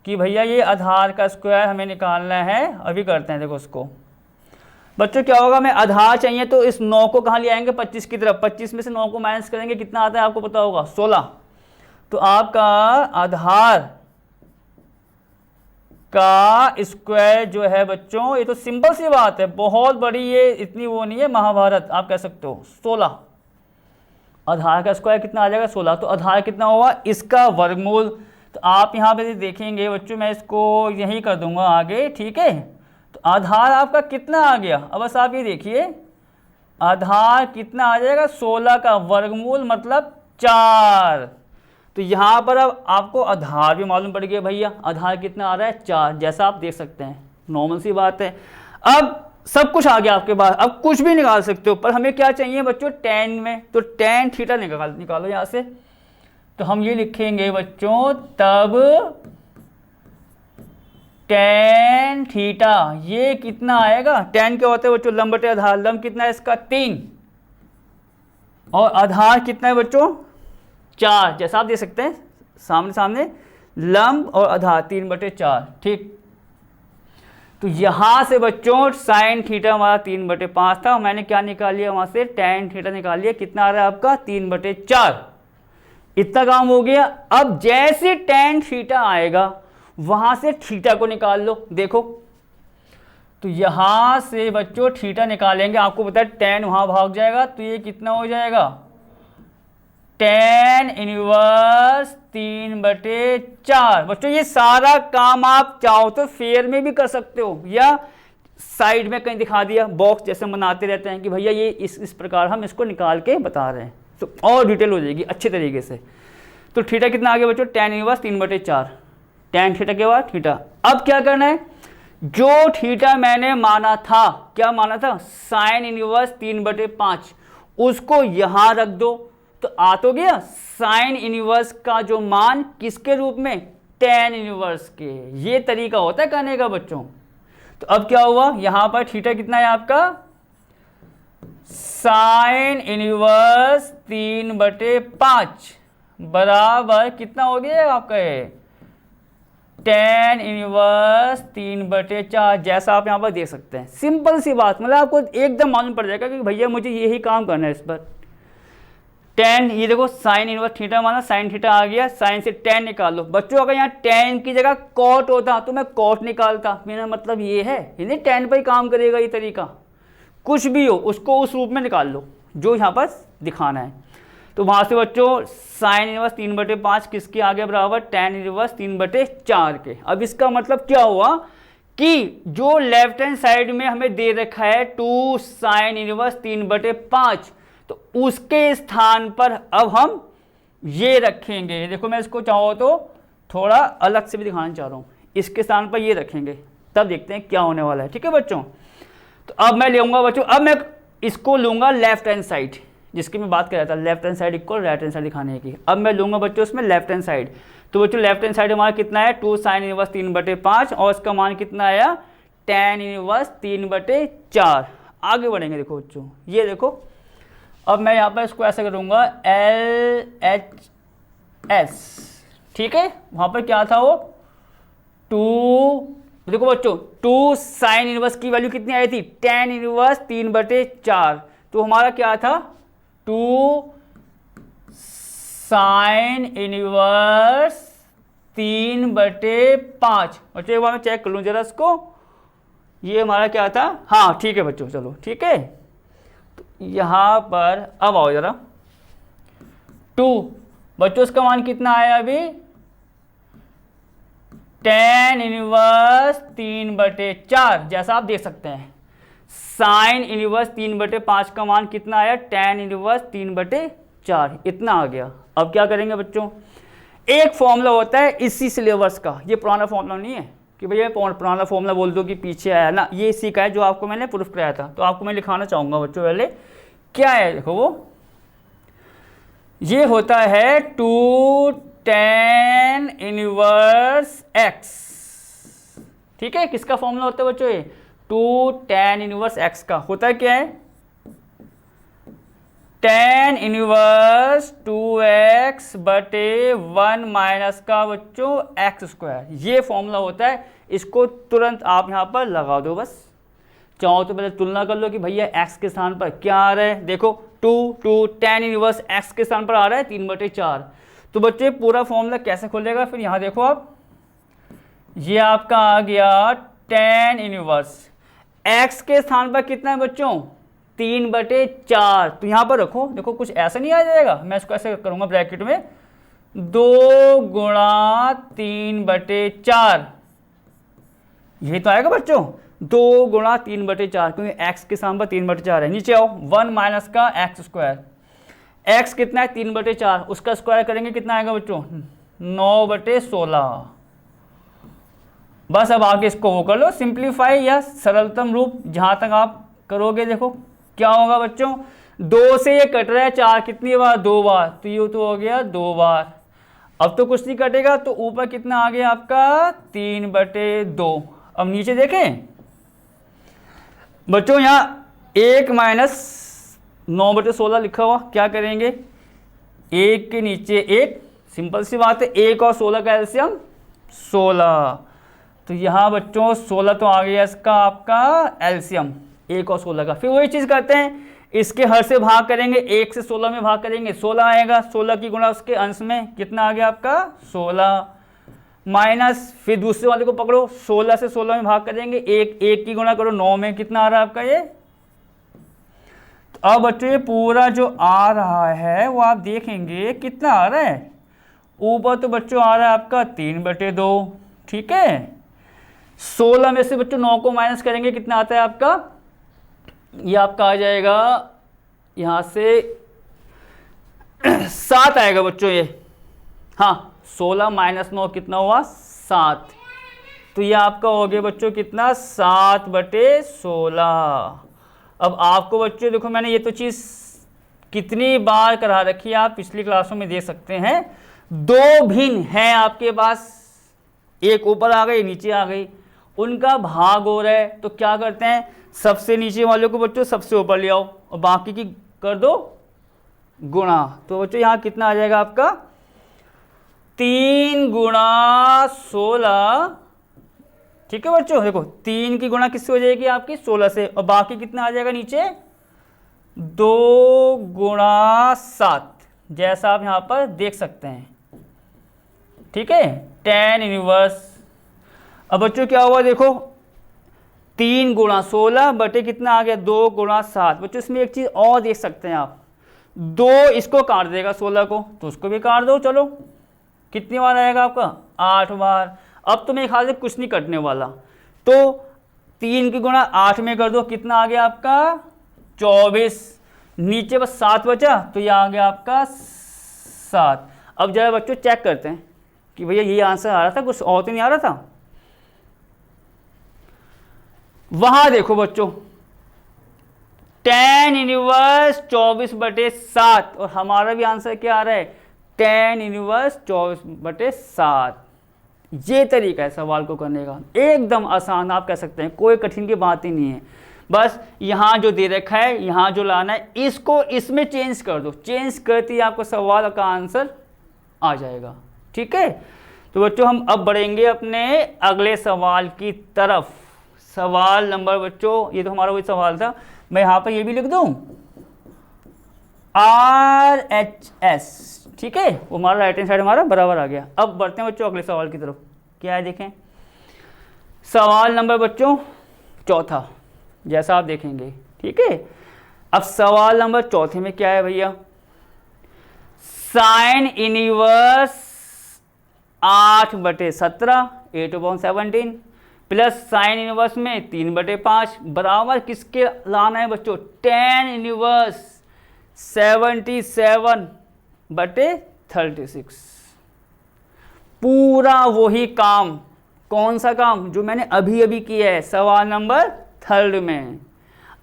कि भैया ये आधार का स्क्वायर हमें निकालना है। अभी करते हैं देखो उसको। बच्चों क्या होगा, हमें आधार चाहिए तो इस 9 को कहाँ ले आएंगे 25 की तरफ। 25 में से 9 को माइनस करेंगे, कितना आता है आपको पता होगा 16। तो आपका आधार का स्क्वायर जो है बच्चों, ये तो सिंपल सी बात है, बहुत बड़ी ये इतनी वो नहीं है महाभारत, आप कह सकते हो 16। आधार का स्क्वायर कितना आ जाएगा 16। तो आधार कितना होगा इसका वर्गमूल। तो आप यहाँ पे देखेंगे बच्चों, मैं इसको यही कर दूंगा आगे, ठीक है। तो आधार आपका कितना आ गया, अब बस आप ये देखिए आधार कितना आ जाएगा 16 का वर्गमूल मतलब 4। तो यहाँ पर अब आपको आधार भी मालूम पड़ गया भैया, आधार कितना आ रहा है 4, जैसा आप देख सकते हैं, नॉर्मल सी बात है। अब सब कुछ आ गया आपके पास, अब कुछ भी निकाल सकते हो, पर हमें क्या चाहिए बच्चों tan में, तो tan थीटा निकालो यहाँ से। तो हम ये लिखेंगे बच्चों तब tan थीटा ये कितना आएगा, tan क्या होता है बच्चों लंब बटे आधार, लंब कितना है इसका 3 और आधार कितना है बच्चों 4, जैसा आप देख सकते हैं सामने सामने लंब और आधार 3/4, ठीक। तो यहाँ से बच्चों साइन थीटा हमारा 3/5 था, मैंने क्या निकाल लिया वहाँ से tan थीटा निकाल लिया, कितना आ रहा है आपका 3/4। इतना काम हो गया। अब जैसे tan थीटा आएगा वहाँ से थीटा को निकाल लो, देखो। तो यहाँ से बच्चों थीटा निकालेंगे, आपको पता है tan वहाँ भाग जाएगा, तो ये कितना हो जाएगा tan इनवर्स 3/4। बच्चों ये सारा काम आप चाहो तो फेयर में भी कर सकते हो या साइड में कहीं दिखा दिया, बॉक्स जैसे बनाते रहते हैं कि भैया ये इस प्रकार हम इसको निकाल के बता रहे हैं, तो और डिटेल हो जाएगी अच्छे तरीके से। तो थीटा कितना आ गया बच्चों tan इनवर्स 3/4, tan थीटा के बाद थीटा। अब क्या करना है, जो थीटा मैंने माना था, क्या माना था साइन इनवर्स 3/5, उसको यहाँ रख दो। तो आ तो गया साइन इनवर्स का जो मान किसके रूप में tan इनवर्स के। ये तरीका होता है करने का बच्चों। तो अब क्या हुआ, यहां पर थीटा कितना है आपका साइन इनवर्स 3/5 बराबर कितना हो गया आपका ये tan इनवर्स 3/4, जैसा आप यहां पर देख सकते हैं। सिंपल सी बात, मतलब आपको एकदम मालूम पड़ जाएगा कि भैया मुझे यही काम करना है इस पर। tan ये देखो साइन इनवर्स थीटा माना, साइन थीटा आ गया, साइन से tan निकाल लो। बच्चों अगर यहाँ tan की जगह cot होता तो मैं cot निकालता, मेरा मतलब ये है यानी tan पर ही काम करेगा ये तरीका। कुछ भी हो उसको उस रूप में निकाल लो जो यहाँ पर दिखाना है। तो वहाँ से बच्चों साइन इनवर्स 3/5 किसके आगे बराबर tan इनवर्स 3/4 के। अब इसका मतलब क्या हुआ कि जो लेफ्ट हैंड साइड में हमें दे रखा है 2 साइन इनवर्स 3/5, तो उसके स्थान पर अब हम ये रखेंगे। देखो मैं इसको चाहो तो थोड़ा अलग से भी दिखाना चाह रहा हूँ, इसके स्थान पर ये रखेंगे, तब देखते हैं क्या होने वाला है, ठीक है बच्चों। तो अब मैं लूँगा बच्चों, अब मैं इसको लूँगा लेफ्ट हैंड साइड, जिसकी मैं बात कर रहा था left hand side equal right hand side दिखाने की। अब मैं लूँगा बच्चों उसमें लेफ्ट हैंड साइड। तो बच्चों लेफ्ट हैंड साइड हमारा कितना है 2 साइन इनवर्स 3/5 और इसका मान कितना आया tan इनवर्स 3/4। आगे बढ़ेंगे, देखो बच्चों ये देखो, अब मैं यहाँ पर इसको ऐसा करूँगा LHS, ठीक है। वहाँ पर क्या था वो 2, देखो बच्चों 2 साइन इनवर्स की वैल्यू कितनी आई थी tan इनवर्स 3/4, तो हमारा क्या था 2 साइन इनवर्स 3/5। बच्चों एक बार मैं चेक कर लूँ जरा इसको, ये हमारा क्या था, हाँ ठीक है बच्चों, चलो ठीक है। तो यहाँ पर अब आओ जरा 2, बच्चों इसका मान कितना आया अभी tan इनवर्स 3/4, जैसा आप देख सकते हैं। साइन इनवर्स 3/5 का मान कितना आया tan इनवर्स 3/4, इतना आ गया। अब क्या करेंगे बच्चों, एक फॉर्मूला होता है इसी सिलेबस का, ये पुराना फॉर्मूला नहीं है कि भैया पुराना फॉर्मूला बोल दो कि पीछे आया ना, ये इसी का है जो आपको मैंने प्रूफ कराया था। तो आपको मैं लिखाना चाहूँगा बच्चों, पहले क्या है देखो, वो ये होता है 2 tan इनवर्स x, ठीक है। किसका फॉर्मूला होता है बच्चों, ये 2 tan इनवर्स x का होता है, क्या है tan इनवर्स 2x बटे 1 माइनस का बच्चों x स्क्वायर, ये फॉर्मूला होता है। इसको तुरंत आप यहाँ पर लगा दो बस। चाहो तो पहले तुलना कर लो कि भैया x के स्थान पर क्या आ रहा है, देखो 2 tan इनवर्स x के स्थान पर आ रहा है 3/4। तो बच्चे पूरा फॉर्मूला कैसे खुलेगा, फिर यहाँ देखो आप, ये आपका आ गया tan इनवर्स x के स्थान पर कितना है बच्चों 3/4। तो यहाँ पर रखो, देखो कुछ ऐसा नहीं आ जाएगा, मैं इसको ऐसे करूँगा ब्रैकेट में 2 गुणा 3/4, यही तो आएगा बच्चों 2 गुणा 3/4, क्योंकि x के स्थान पर 3/4 है। नीचे आओ, 1 माइनस का x स्क्वायर, x कितना है 3/4, उसका स्क्वायर करेंगे कितना आएगा बच्चों 9/16। बस अब आगे इसको वो कर लो सिंप्लीफाई या सरलतम रूप, जहाँ तक आप करोगे देखो क्या होगा बच्चों, 2 से ये कट रहा है 4 कितनी बार 2 बार, तो ये तो हो गया 2 बार। अब तो कुछ नहीं कटेगा, तो ऊपर कितना आ गया आपका 3/2। अब नीचे देखें बच्चों, यहाँ 1 माइनस 9/16 लिखा हुआ, क्या करेंगे 1 के नीचे 1, सिंपल सी बात है, 1 और 16 का एलसीएम 16। तो यहाँ बच्चों 16 तो आ गया इसका आपका एलसीएम 1 और 16 का। फिर वही चीज़ करते हैं, इसके हर से भाग करेंगे, 1 से 16 में भाग करेंगे 16 आएगा, 16 की गुणा उसके अंश में कितना आ गया आपका 16, माइनस फिर दूसरे वाले को पकड़ो, 16 से 16 में भाग करेंगे, 1 की गुणा करो 9 में, कितना आ रहा है आपका ये। तो अब बच्चों ये पूरा जो आ रहा है वो आप देखेंगे कितना आ रहा है, ऊपर तो बच्चों आ रहा है आपका 3/2, ठीक है। 16 में से बच्चों 9 को माइनस करेंगे, कितना आता है आपका, ये आपका आ जाएगा यहाँ से 7 आएगा बच्चों ये, हाँ 16 माइनस 9 कितना हुआ 7, तो ये आपका हो गया बच्चों कितना 7/16। अब आपको बच्चों देखो मैंने ये तो चीज़ कितनी बार करा रखी है, आप पिछली क्लासों में देख सकते हैं। 2 भिन्न हैं आपके पास, एक ऊपर आ गई नीचे आ गई, उनका भाग हो रहा है, तो क्या करते हैं सबसे नीचे वाले को बच्चों सबसे ऊपर ले आओ और बाकी की कर दो गुणा। तो बच्चों यहाँ कितना आ जाएगा आपका 3 गुणा 16, ठीक है बच्चों। देखो 3 की गुणा किससे हो जाएगी आपकी 16 से, और बाकी कितना आ जाएगा नीचे 2 गुणा 7, जैसा आप यहाँ पर देख सकते हैं, ठीक है tan इनवर्स। अब बच्चों क्या हुआ देखो 3 गुणा 16 बटे कितना आ गया 2 गुणा 7। बच्चों इसमें एक चीज़ और देख सकते हैं आप, 2 इसको काट देगा 16 को, तो उसको भी काट दो, चलो कितनी बार आएगा आपका 8 बार। अब तो मेरे ख्याल से कुछ नहीं कटने वाला, तो 3 की गुणा 8 में कर दो, कितना आ गया आपका 24, नीचे बस 7 बचा, तो ये आ गया आपका 7। अब जरा बच्चों चेक करते हैं कि भैया ये आंसर आ रहा था, कुछ और तो नहीं आ रहा था। वहां देखो बच्चों tan इनवर्स 24/7, और हमारा भी आंसर क्या आ रहा है tan इनवर्स 24/7। ये तरीका है सवाल को करने का, एकदम आसान आप कह सकते हैं, कोई कठिन की बात ही नहीं है। बस यहाँ जो दे रखा है यहाँ जो लाना है इसको इसमें चेंज कर दो, चेंज करते ही आपको सवाल का आंसर आ जाएगा, ठीक है। तो बच्चों हम अब बढ़ेंगे अपने अगले सवाल की तरफ। सवाल नंबर बच्चों, ये तो हमारा वही सवाल था, मैं यहाँ पर ये भी लिख दूँ RHS, ठीक है, वो हमारा राइट हैंड साइड हमारा बराबर आ गया। अब बढ़ते हैं बच्चों अगले सवाल की तरफ, क्या है देखें। सवाल नंबर बच्चों चौथा, जैसा आप देखेंगे, ठीक है। अब सवाल नंबर चौथे में क्या है भैया, sine inverse 8/17 8/17 plus sine inverse में 3/5 बराबर किसके लाना है बच्चों tan इनवर्स 77/36। पूरा वही काम, कौन सा काम, जो मैंने अभी अभी किया है सवाल नंबर 3 में।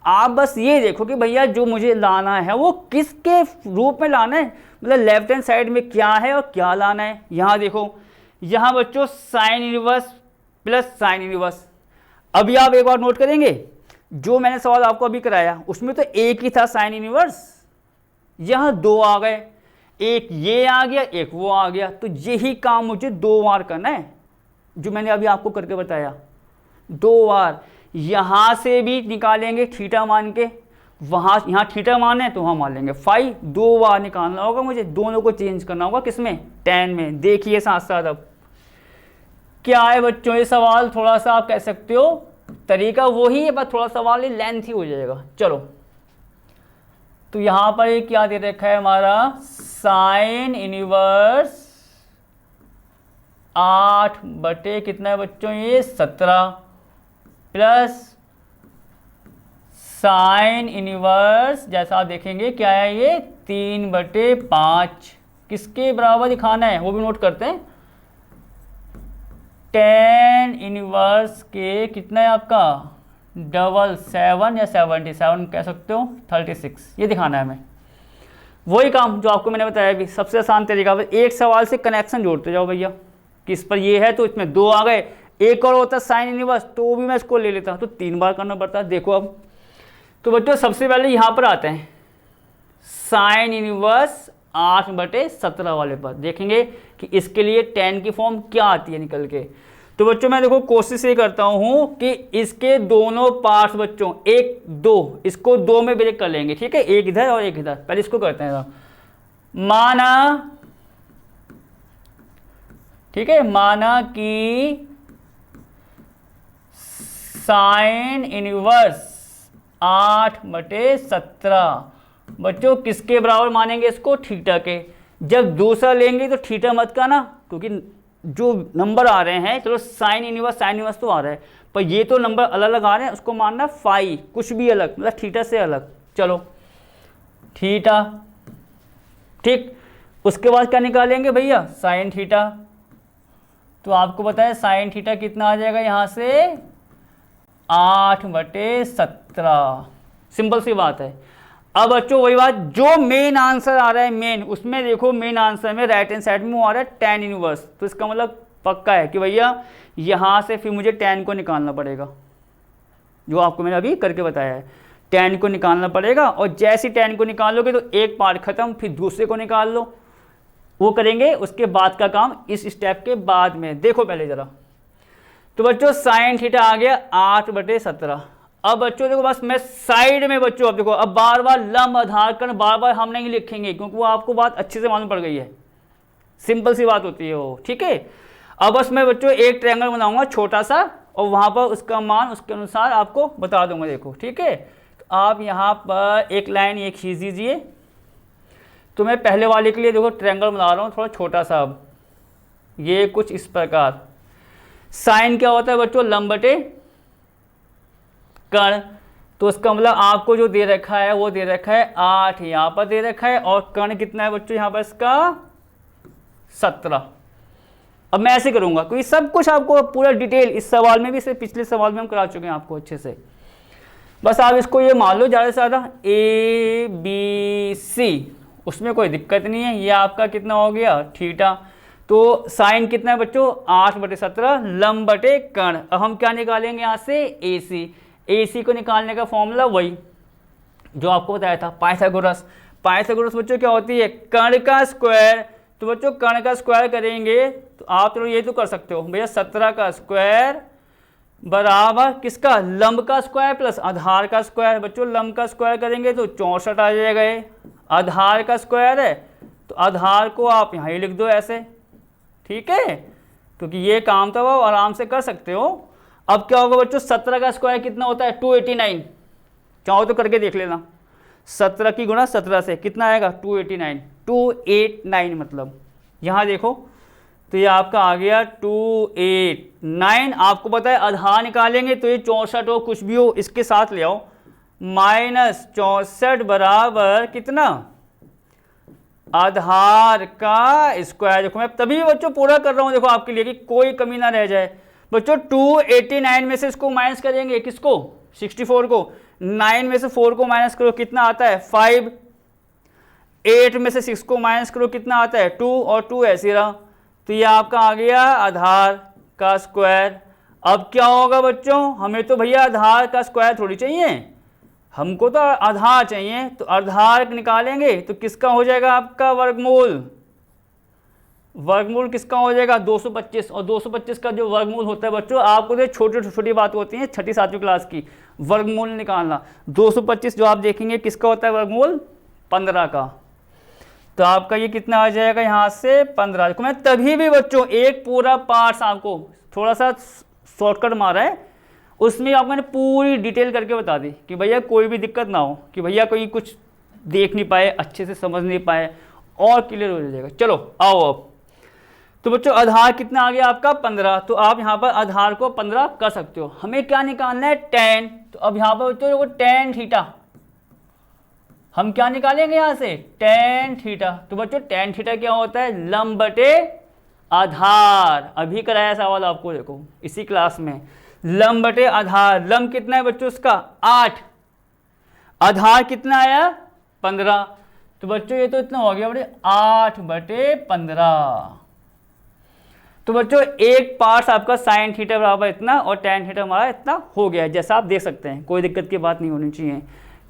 आप बस ये देखो कि भैया जो मुझे लाना है वो किसके रूप में लाना है, मतलब लेफ्ट हैंड साइड में क्या है और क्या लाना है। यहाँ देखो, यहाँ बच्चों sine inverse plus sine inverse. अभी आप एक बार नोट करेंगे, जो मैंने सवाल आपको अभी कराया उसमें तो एक ही था साइन इनवर्स, यहाँ 2 आ गए, एक ये आ गया एक वो आ गया, तो यही काम मुझे 2 बार करना है, जो मैंने अभी आपको करके बताया। 2 बार यहाँ से भी निकालेंगे थीटा मान के, वहाँ यहाँ थीटा मान है तो वहाँ मान लेंगे फाई। 2 बार निकालना होगा मुझे, दोनों को चेंज करना होगा किसमें, tan में। देखिए साथ साथ अब क्या है बच्चों, ये सवाल थोड़ा सा आप कह सकते हो तरीका वही है, बस थोड़ा सवाल लेंथी हो जाएगा। चलो, तो यहाँ पर ये क्या दे रखा है हमारा, साइन इनवर्स 8 बटे कितना है बच्चों, ये 17 प्लस साइन इनवर्स, जैसा आप देखेंगे क्या है ये 3 बटे 5, किसके बराबर दिखाना है वो भी नोट करते हैं। tan इनवर्स के कितना है आपका, 7 या 77 कह सकते हो, 36, ये दिखाना है हमें। वही काम जो आपको मैंने बताया अभी, सबसे आसान तरीका, एक सवाल से कनेक्शन जोड़ते जाओ भैया, कि इस पर ये है तो इसमें 2 आ गए, एक और होता साइन इनवर्स तो भी मैं इसको ले लेता, तो 3 बार करना पड़ता है। देखो अब तो बच्चों सबसे पहले यहाँ पर आते हैं साइन इनवर्स 8 बटे 17 वाले पर, देखेंगे कि इसके लिए tan की फॉर्म क्या आती है निकल के। तो बच्चों मैं देखो कोशिश ये करता हूँ कि इसके दोनों पार्ट्स बच्चों 1 2 इसको 2 में ब्रेक कर लेंगे, ठीक है, एक इधर और एक इधर। पहले इसको करते हैं, माना, ठीक है, माना कि साइन इनवर्स 8 बटे 17 बच्चों किसके बराबर मानेंगे इसको, थीटा के। जब दूसरा लेंगे तो थीटा मत करना, क्योंकि जो नंबर आ रहे हैं, चलो साइन इनवर्स तो आ रहा है, पर ये तो नंबर अलग अलग आ रहे हैं, उसको मानना फाई, कुछ भी अलग, मतलब थीटा से अलग। चलो थीटा, ठीक, उसके बाद क्या निकालेंगे भैया, साइन थीटा। तो आपको पता है साइन थीटा कितना आ जाएगा यहाँ से, 8 बटे 17, सिंपल सी बात है। अब बच्चों वही बात, जो मेन आंसर आ रहा है मेन, उसमें देखो मेन आंसर में राइट हैंड साइड में वो आ रहा है tan इनवर्स, तो इसका मतलब पक्का है कि भैया यहाँ से फिर मुझे tan को निकालना पड़ेगा, जो आपको मैंने अभी करके बताया है। tan को निकालना पड़ेगा, और जैसे tan को निकालोगे तो एक पार्ट खत्म, फिर दूसरे को निकाल लो, वो करेंगे उसके बाद का काम इस स्टेप के बाद में। देखो पहले जरा, तो बच्चों साइन थीटा आ गया 8 बटे 17। अब बच्चों देखो बस मैं साइड में बच्चों, अब देखो अब बार बार लंब आधार कर्ण बार बार हम नहीं लिखेंगे, क्योंकि वो आपको बात अच्छे से मालूम पड़ गई है, सिंपल सी बात होती है वो, ठीक है। अब बस मैं बच्चों एक ट्रायंगल बनाऊंगा छोटा सा, और वहां पर उसका मान उसके अनुसार आपको बता दूंगा, देखो ठीक है। तो आप यहाँ पर एक लाइन ये खींच दीजिए। तो मैं पहले वाले के लिए देखो ट्रायंगल बना रहा हूँ थोड़ा छोटा सा। अब ये कुछ इस प्रकार, साइन क्या होता है बच्चों, लंब बटे कर्ण, तो उसका मतलब आपको जो दे रखा है वो दे रखा है 8 यहाँ पर दे रखा है, और कर्ण कितना है बच्चों यहाँ पर इसका 17। अब मैं ऐसे करूंगा, क्योंकि सब कुछ आपको पूरा डिटेल इस सवाल में भी, से पिछले सवाल में हम करा चुके हैं आपको अच्छे से। बस आप इसको ये मान लो ज़्यादा से ज़्यादा ABC, उसमें कोई दिक्कत नहीं है। ये आपका कितना हो गया, थीटा। तो साइन कितना है बच्चों, 8 बटे 17 लंब बटे कर्ण। अब हम क्या निकालेंगे यहाँ से, AC को निकालने का फॉर्मूला वही जो आपको बताया था, पाइथागोरस। पाइथागोरस बच्चों क्या होती है, कर्ण का स्क्वायर। तो बच्चों कर्ण का स्क्वायर करेंगे तो आप चलो ये तो कर सकते हो भैया, 17 का स्क्वायर बराबर किसका, लंब का स्क्वायर प्लस आधार का स्क्वायर। बच्चों लंब का स्क्वायर करेंगे तो 64 आ जाएगा, आधार का स्क्वायर है तो आधार को आप यहाँ ही लिख दो ऐसे, ठीक है, क्योंकि ये काम तो आप आराम से कर सकते हो। अब क्या होगा बच्चों, 17 का स्क्वायर कितना होता है, 289, चाहो तो करके देख लेना। 17 की गुणा 17 से कितना आएगा, 289 मतलब यहाँ देखो, तो ये आपका आ गया 289। आपको पता है आधार निकालेंगे तो ये 64 हो कुछ भी हो इसके साथ ले आओ, -64 बराबर कितना, आधार का स्क्वायर। देखो मैं तभी बच्चों पूरा कर रहा हूँ देखो आपके लिए कि कोई कमी ना रह जाए। बच्चों 289 में से इसको माइनस करेंगे, किसको, 64 को। 9 में से 4 को माइनस करो, कितना आता है 5। 8 में से 6 को माइनस करो, कितना आता है 2, और 2 ऐसे रहा। तो ये आपका आ गया आधार का स्क्वायर। अब क्या होगा बच्चों, हमें तो भैया आधार का स्क्वायर थोड़ी चाहिए, हमको तो आधार चाहिए। तो आधार निकालेंगे तो किसका हो जाएगा आपका वर्गमूल। वर्गमूल किसका हो जाएगा 225, और 225 का जो वर्गमूल होता है बच्चों, आपको तो छोटी छोटी बात होती है छठी सातवीं क्लास की, वर्गमूल निकालना। 225 जो आप देखेंगे किसका होता है वर्गमूल, 15 का। तो आपका ये कितना आ जाएगा यहाँ से 15। देखो मैं तभी भी बच्चों एक पूरा पार्ट्स आपको थोड़ा सा शॉर्टकट मारा है, उसमें आपको मैंने पूरी डिटेल करके बता दी कि भैया कोई भी दिक्कत ना हो, कि भैया कोई कुछ देख नहीं पाए, अच्छे से समझ नहीं पाए, और क्लियर हो जाएगा। चलो आओ अब। तो बच्चों आधार कितना आ गया आपका 15। तो आप यहाँ पर आधार को 15 कर सकते हो। हमें क्या निकालना है tan। तो अब यहाँ पर बच्चों देखो tan थीटा, हम क्या निकालेंगे यहाँ से tan थीटा। तो बच्चों tan थीटा क्या होता है, लंब बटे आधार। अभी कराया सवाल आपको, देखो इसी क्लास में, लंब बटे आधार। लंब कितना है बच्चों उसका 8, आधार कितना आया 15। तो बच्चों ये तो इतना हो गया बड़े 8 बटे 15। तो बच्चों एक पार्ट्स आपका साइन थीटा बराबर इतना और tan थीटा हमारा इतना हो गया, जैसा आप देख सकते हैं, कोई दिक्कत की बात नहीं होनी चाहिए।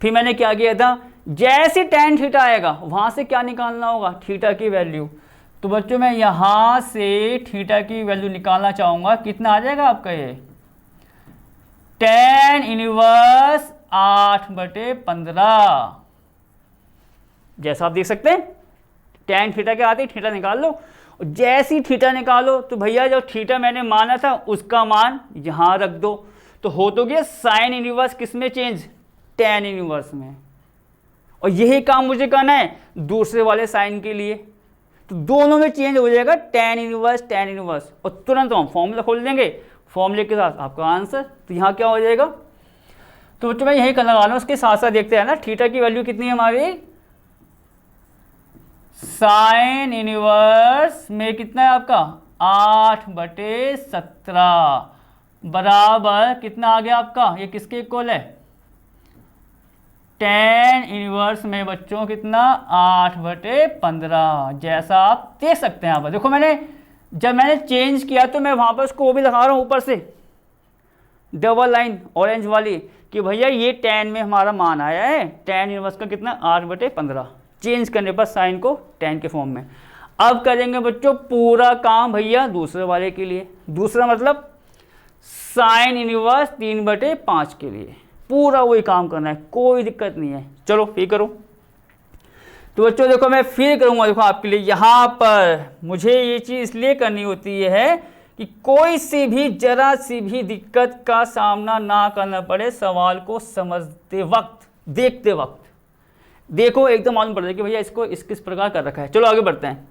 फिर मैंने क्या किया था, जैसे tan थीटा आएगा वहां से क्या निकालना होगा, थीटा की वैल्यू। तो बच्चों मैं यहां से थीटा की वैल्यू निकालना चाहूंगा, कितना आ जाएगा आपका ये tan इनवर्स 8 बटे 15। जैसा आप देख सकते हैं tan थीटा के आते ही थीटा निकाल लो, और जैसी थीटा निकालो तो भैया जो थीटा मैंने माना था उसका मान यहां रख दो। तो हो तो गया साइन इनवर्स किस में चेंज, tan इनवर्स में। और यही काम मुझे करना है दूसरे वाले साइन के लिए, तो दोनों में चेंज हो जाएगा tan इनवर्स, और तुरंत हम फॉर्मूला खोल देंगे, फॉर्मूले के साथ आपका आंसर। तो यहाँ क्या हो जाएगा, तो बच्चों मैं यही करने वाला हूँ। उसके साथ साथ देखते हैं ना थीटा की वैल्यू कितनी है हमारी, साइन इनवर्स में कितना है आपका 8 बटे 17 बराबर कितना आ गया आपका, ये किसके इक्वल है, tan इनवर्स में बच्चों कितना 8 बटे 15। जैसा आप देख सकते हैं यहाँ पर देखो, जब मैंने चेंज किया तो मैं वहाँ पर उसको वो भी लगा रहा हूँ ऊपर से डबल लाइन ऑरेंज वाली, कि भैया ये tan में हमारा मान आया है, tan इनवर्स का कितना 8 बटे 15। चेंज करने पर साइन को tan के फॉर्म में। अब करेंगे बच्चों पूरा काम भैया दूसरे वाले के लिए, दूसरा मतलब साइन इनवर्स 3 बटे 5 के लिए पूरा वही काम करना है, कोई दिक्कत नहीं है। चलो फिर करो। तो बच्चों देखो मैं फिर करूँगा, देखो आपके लिए यहाँ पर मुझे ये चीज़ इसलिए करनी होती है कि कोई सी भी जरा सी भी दिक्कत का सामना ना करना पड़े सवाल को समझते वक्त, देखते वक्त। देखो एकदम मालूम पड़ जाए कि भैया इसको किस प्रकार कर रखा है। चलो आगे बढ़ते हैं।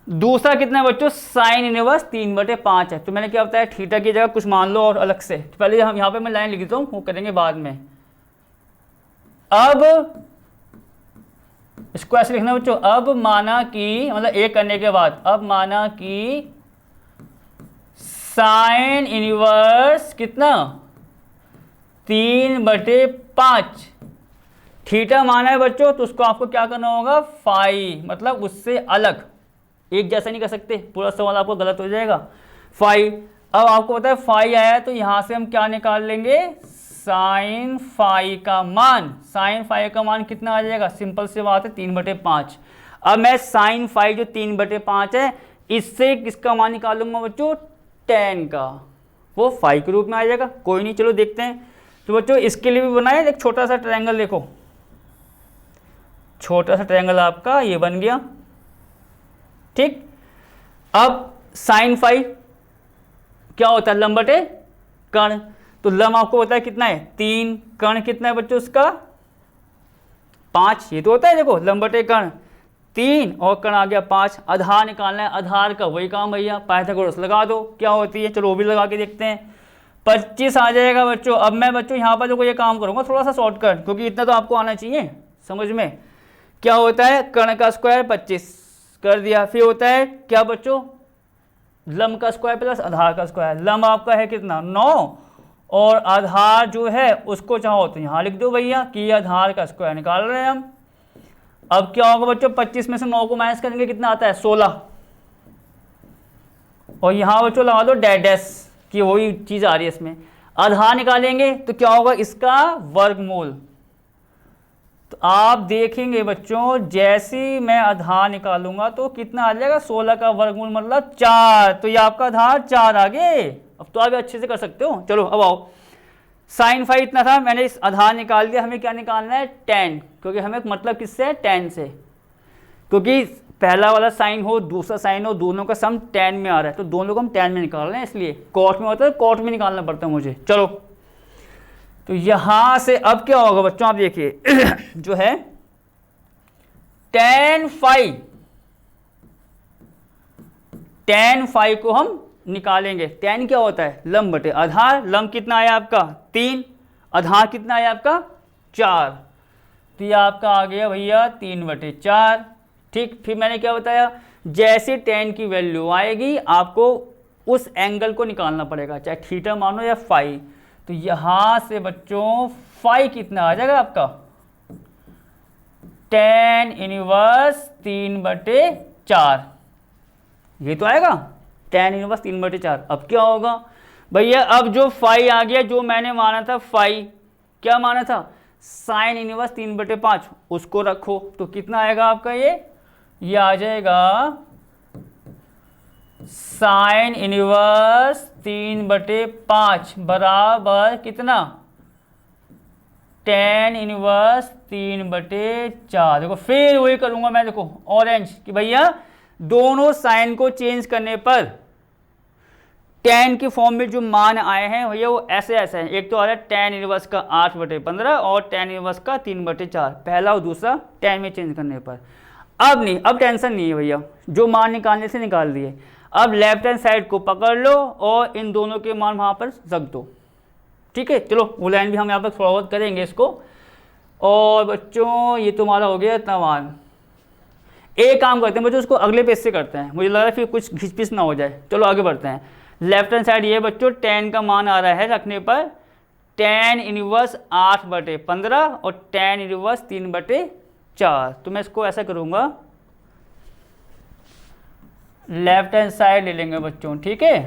दूसरा कितना है बच्चों, साइन इनवर्स 3 बटे 5 है। तो मैंने क्या बताया, थीटा की जगह कुछ मान लो और अलग से। तो पहले हम यहाँ पे मैं लाइन लिख देता हूँ, वो करेंगे बाद में। अब इसको ऐसे लिखना बच्चों, अब माना कि मतलब एक करने के बाद, अब माना कि साइन इनवर्स कितना 3 बटे 5 थीटा माना है बच्चों, तो उसको आपको क्या करना होगा फाई, मतलब उससे अलग, एक जैसा नहीं कर सकते, पूरा सवाल आपको गलत हो जाएगा। फाई, अब आपको पता है फाई आया तो यहां से हम क्या निकाल लेंगे, साइन फाई का मान। साइन फाई का मान कितना आ जाएगा, सिंपल से बात है 3 बटे 5। अब मैं साइन फाई जो 3 बटे 5 है इससे किसका मान निकालूंगा बच्चों, tan का, वो फाई के रूप में आ जाएगा। कोई नहीं, चलो देखते हैं। तो बच्चों इसके लिए भी बनाए एक छोटा सा ट्रायंगल, देखो छोटा सा ट्रायंगल आपका ये बन गया, ठीक। अब साइन फाई क्या होता है, लंब बटे कर्ण। तो लंब आपको पता है कितना है 3, कर्ण कितना है बच्चों उसका 5, ये तो होता है देखो लंब बटे कर्ण 3 और कर्ण आ गया 5। आधार निकालना है, आधार का वही काम भैया, पाइथागोरस लगा दो, क्या होती है, चलो वो भी लगा के देखते हैं। 25 आ जाएगा बच्चों। अब मैं बच्चों यहाँ पर जो ये काम करूँगा थोड़ा सा शॉर्टकट, क्योंकि इतना तो आपको आना चाहिए समझ में क्या होता है, कर्ण का स्क्वायर 25 कर दिया, फिर होता है क्या बच्चों, लंब का स्क्वायर प्लस आधार का स्क्वायर। लंब आपका है कितना 9, और आधार जो है उसको चाहो तो यहाँ लिख दो भैया कि आधार का स्क्वायर निकाल रहे हैं हम। अब क्या होगा बच्चों, 25 में से 9 को माइनस करेंगे कितना आता है 16, और यहाँ बच्चों लगा दो डैश कि वही चीज़ आ रही है इसमें। आधार निकालेंगे तो क्या होगा, इसका वर्गमूल। तो आप देखेंगे बच्चों जैसे ही मैं आधार निकालूंगा तो कितना आ जाएगा, 16 का वर्गमूल मतलब 4, तो ये आपका आधार 4 आ गए। अब तो आप अच्छे से कर सकते हो। चलो अब आओ, साइन फाई इतना था, मैंने इस आधार निकाल दिया, हमें क्या निकालना है tan, क्योंकि हमें मतलब किससे है, tan से, क्योंकि पहला वाला साइन हो दूसरा साइन हो दोनों का सम tan में आ रहा है, तो दोनों को हम tan में निकाल रहे हैं, इसलिए कॉट में होता है कॉट में निकालना पड़ता है मुझे। चलो तो यहां से अब क्या होगा बच्चों, आप देखिए जो है tan फाई को हम निकालेंगे। tan क्या होता है, लंब बटे आधार। लंब कितना आया आपका 3, आधार कितना आया आपका 4, तो ये आपका आ गया भैया 3/4। ठीक, फिर मैंने क्या बताया, जैसे tan की वैल्यू आएगी आपको उस एंगल को निकालना पड़ेगा, चाहे थीटा मानो या फाई। तो यहां से बच्चों फाई कितना आ जाएगा आपका, tan इनवर्स 3/4, ये तो आएगा tan इनवर्स 3/4। अब क्या होगा भैया, अब जो फाई आ गया, जो मैंने माना था फाई, क्या माना था, साइन इनवर्स 3/5, उसको रखो तो कितना आएगा आपका, ये आ जाएगा साइन इनवर्स 3/5 बराबर कितना, tan इनवर्स 3/4। देखो फिर वही करूंगा मैं, देखो ऑरेंज, कि भैया दोनों साइन को चेंज करने पर tan की फॉर्म में जो मान आए हैं भैया वो ऐसे ऐसे हैं। एक तो आ रहा है tan इनवर्स का 8/15 और tan इनवर्स का 3/4, पहला और दूसरा tan में चेंज करने पर। अब नहीं, अब टेंशन नहीं है भैया, जो मान निकालने से निकाल दिए। अब लेफ्ट हैंड साइड को पकड़ लो और इन दोनों के मान वहाँ पर रख दो। ठीक है, चलो वो लाइन भी हम यहाँ पर फॉरवर्ड करेंगे इसको। और बच्चों ये तुम्हारा हो गया इतना मान। एक काम करते हैं बच्चों, उसको अगले पेज से करते हैं, मुझे लग रहा है फिर कुछ घिसपिस ना हो जाए। चलो आगे बढ़ते हैं। लेफ्ट हैंड साइड ये बच्चों tan का मान आ रहा है रखने पर tan इनवर्स 8/15 और tan इनवर्स 3/4। तो मैं इसको ऐसा करूँगा, लेफ्ट हैंड साइड ले लेंगे बच्चों। ठीक है,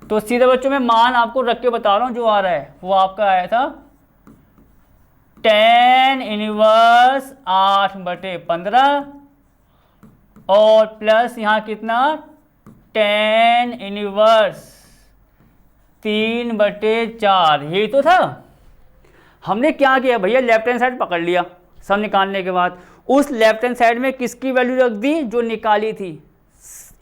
तो सीधे बच्चों मैं मान आपको रख के बता रहा हूँ, जो आ रहा है वो आपका आया था tan इनवर्स 8/15 और प्लस यहाँ कितना tan इनवर्स 3/4, यही तो था। हमने क्या किया भैया, लेफ्ट हैंड साइड पकड़ लिया, सब निकालने के बाद उस लेफ्ट हैंड साइड में किसकी वैल्यू रख दी, जो निकाली थी,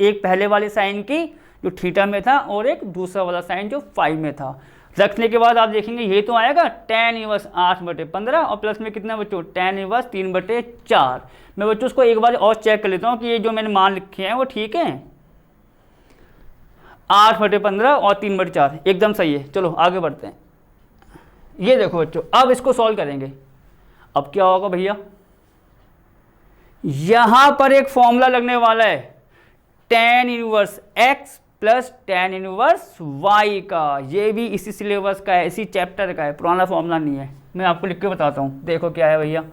एक पहले वाले साइन की जो थीटा में था और एक दूसरा वाला साइन जो फाई में था। रखने के बाद आप देखेंगे ये तो आएगा tan इनवर्स 8/15 और प्लस में कितना बच्चों tan इनवर्स 3/4। मैं बच्चों उसको एक बार और चेक कर लेता हूँ कि ये जो मैंने मान लिखे हैं वो ठीक है, 8/15 और 3/4 एकदम सही है। चलो आगे बढ़ते हैं। ये देखो बच्चों, अब इसको सॉल्व करेंगे। अब क्या होगा भैया, यहां पर एक फॉर्मूला लगने वाला है tan inverse x plus tan inverse y का। ये भी इसी सिलेबस का है, इसी चैप्टर का है, पुराना फॉर्मूला नहीं है। मैं आपको लिख के बताता हूँ, देखो क्या है भैया।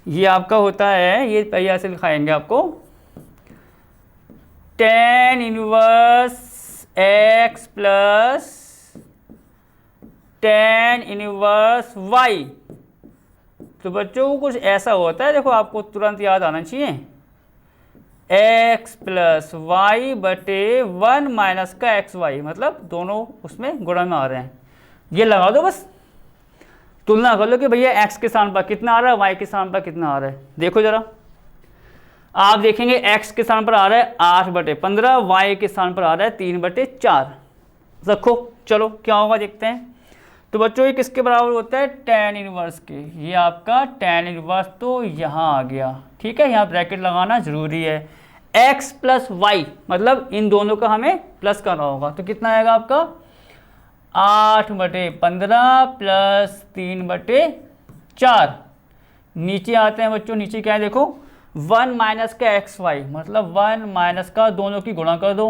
ये आपका होता है, ये भैया ऐसे लिखाएंगे आपको, tan inverse x plus tan inverse y। तो बच्चों को कुछ ऐसा होता है, देखो आपको तुरंत याद आना चाहिए, x प्लस वाई बटे 1 माइनस का एक्स वाई, मतलब दोनों उसमें गुणा में आ रहे हैं। ये लगा दो बस, तुलना कर लो कि भैया x के स्थान पर कितना आ रहा है, y के स्थान पर कितना आ रहा है। देखो जरा, आप देखेंगे x के स्थान पर आ रहा है 8/15, y के स्थान पर आ रहा है 3/4। रखो, चलो क्या होगा देखते हैं। तो बच्चों ये किसके बराबर होता है, tan इनवर्स के। ये आपका tan इनवर्स तो यहाँ आ गया। ठीक है, यहाँ ब्रैकेट लगाना जरूरी है। x प्लस वाई, मतलब इन दोनों का हमें प्लस करना होगा। तो कितना आएगा आपका 8/15 प्लस 3/4, नीचे आते हैं बच्चों, नीचे क्या है देखो, 1 माइनस का एक्स वाई, मतलब 1 माइनस का दोनों की गुणा कर दो,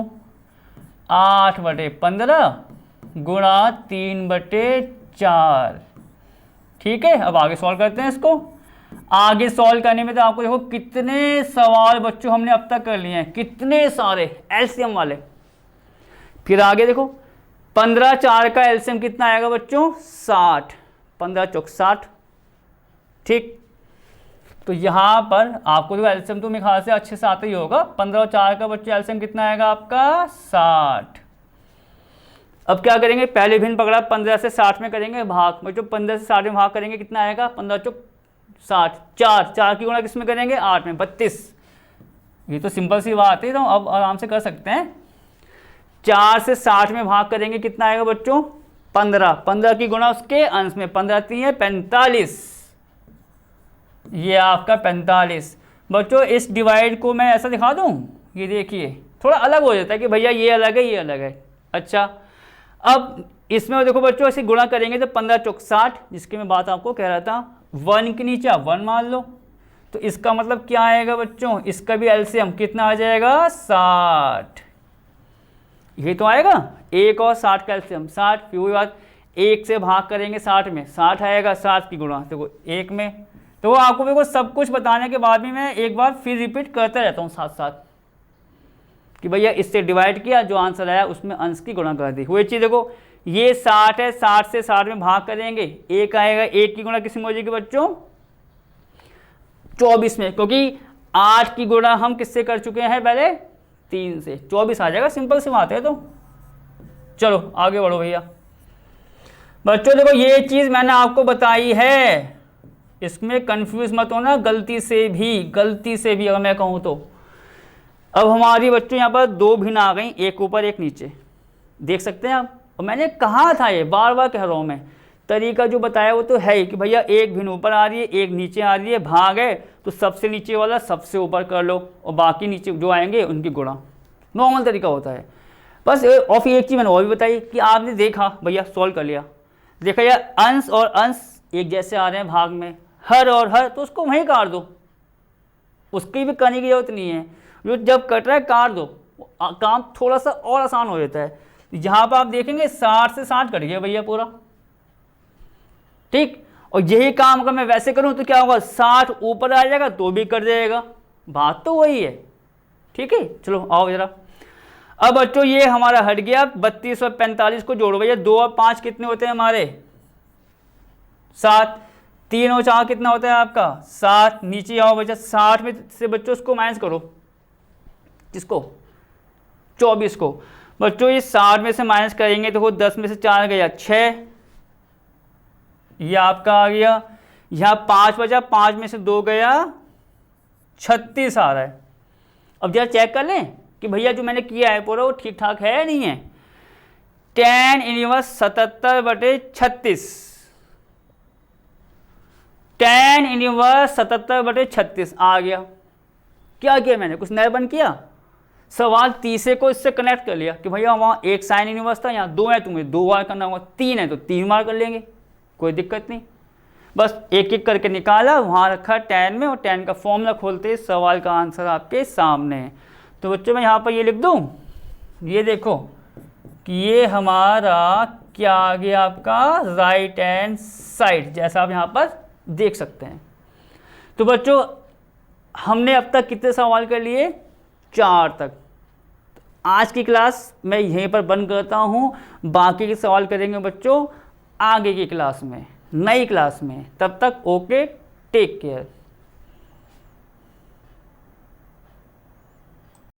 8/15 गुणा 3/4। ठीक है, अब आगे सॉल्व करते हैं इसको। आगे सॉल्व करने में तो आपको देखो कितने सवाल बच्चों हमने अब तक कर लिए हैं, कितने सारे एलसीएम वाले। फिर आगे देखो 15 4 का एलसीएम कितना आएगा बच्चों, 60, 15 चौक 60। ठीक, तो यहाँ पर आपको जो एलसीएम तो मेरे ख्याल से अच्छे से आता ही होगा। 15 और 4 का बच्चों एलसीएम कितना आएगा आपका, 60। अब क्या करेंगे, पहले भिन्न पकड़ा, 15 से 60 में करेंगे भाग। बच्चों 15 से 60 में भाग करेंगे कितना आएगा, 15 चौक 60, 4 की गुणा किस में करेंगे, 8 में, 32। ये तो सिंपल सी बात है, तो अब आराम से कर सकते हैं। 4 से 60 में भाग करेंगे कितना आएगा बच्चों, 15, 15 की गुणा उसके अंश में, 15 3 है 45, ये आपका 45। बच्चों इस डिवाइड को मैं ऐसा दिखा दूं, ये देखिए थोड़ा अलग हो जाता है कि भैया ये अलग है, ये अलग है। अच्छा, अब इसमें देखो बच्चों ऐसे गुणा करेंगे तो 15 चौक 60, जिसकी मैं बात आपको कह रहा था, 1 के नीचे 1 मान लो, तो इसका मतलब क्या आएगा बच्चों, इसका भी एलसीएम कितना आ जाएगा, 60। ये तो आएगा 1 और 60 का एलसीएम 60। फिर वही बात, 1 से भाग करेंगे 60 में, 60 आएगा, 60 की गुणा देखो 1 में। तो आपको देखो सब कुछ बताने के बाद भी मैं एक बार फिर रिपीट करता रहता हूँ साथ साथ कि भैया इससे डिवाइड किया, जो आंसर आया उसमें अंश की गुणा कर दी। वही चीज़ देखो, ये 60 है, 60 से 60 में भाग करेंगे, 1 आएगा, 1 की गुणा किस में हो जाएगी बच्चों, 24 में, क्योंकि 8 की गुणा हम किससे कर चुके हैं पहले, 3 से, 24 आ जाएगा। सिंपल सी बात है। तो चलो आगे बढ़ो भैया। बच्चों देखो ये चीज़ मैंने आपको बताई है, इसमें कंफ्यूज मत होना गलती से भी अगर मैं कहूँ तो। अब हमारी बच्चों यहाँ पर 2 भिन्न आ गई, एक ऊपर एक नीचे, देख सकते हैं आप। और मैंने कहा था, ये बार बार कह रहा हूँ मैं, तरीका जो बताया वो तो है ही कि भैया एक भिन्न ऊपर आ रही है, एक नीचे आ रही है, भाग है तो सबसे नीचे वाला सबसे ऊपर कर लो और बाकी नीचे जो आएंगे उनकी गुणा, नॉर्मल तरीका होता है बस। और फिर एक चीज़ मैंने और भी बताई कि आपने देखा भैया सॉल्व कर लिया, देखा यार अंश और अंश एक जैसे आ रहे हैं भाग में, हर और हर, तो उसको वहीं काट दो, उसकी भी करने की जरूरत नहीं है, जो जब कट रहा है काट दो, काम थोड़ा सा और आसान हो जाता है। जहाँ पर आप देखेंगे 60 से 60 कट गया भैया पूरा, ठीक। और यही काम अगर मैं वैसे करूँ तो क्या होगा, 60 ऊपर आ जाएगा तो भी कट जाएगा, बात तो वही है, ठीक है। चलो आओ जरा, अब बच्चों ये हमारा हट गया। 32 और 45 को जोड़ो भैया, 2 और 5 कितने होते हैं हमारे, 7, 3 और 4 कितना होता है आपका, 7। नीचे आओ बच्चा, 60 में से बच्चों उसको माइनस करो, किसको, 24 को। बच्चों ये 60 में से माइनस करेंगे तो 10 में से 4 गया 6, ये आपका आ गया। यहाँ 5 बचा, 5 में से 2 गया 36 आ रहा है। अब जरा चेक कर लें कि भैया जो मैंने किया है पूरा वो ठीक ठाक है या नहीं है। tan इनवर्स 77/36, tan इनवर्स 77/36 आ गया। क्या किया मैंने, कुछ नया बन किया, सवाल तीसरे को इससे कनेक्ट कर लिया कि भैया वहाँ एक साइन इनवर्स था, यहाँ 2 है, तुम्हें 2 बार करना होगा, 3 है तो 3 बार कर लेंगे, कोई दिक्कत नहीं। बस एक एक करके निकाला, वहाँ रखा tan में, और tan का फॉर्मूला खोलते सवाल का आंसर आपके सामने है। तो बच्चों मैं यहाँ पर ये लिख दूँ, ये देखो कि ये हमारा क्या आ गया आपका राइट हैंड साइड, जैसा आप यहाँ पर देख सकते हैं। तो बच्चों हमने अब तक कितने सवाल कर लिए, 4 तक। आज की क्लास मैं यहीं पर बंद करता हूँ, बाकी के सवाल करेंगे बच्चों आगे की क्लास में, नई क्लास में। तब तक ओके, टेक केयर।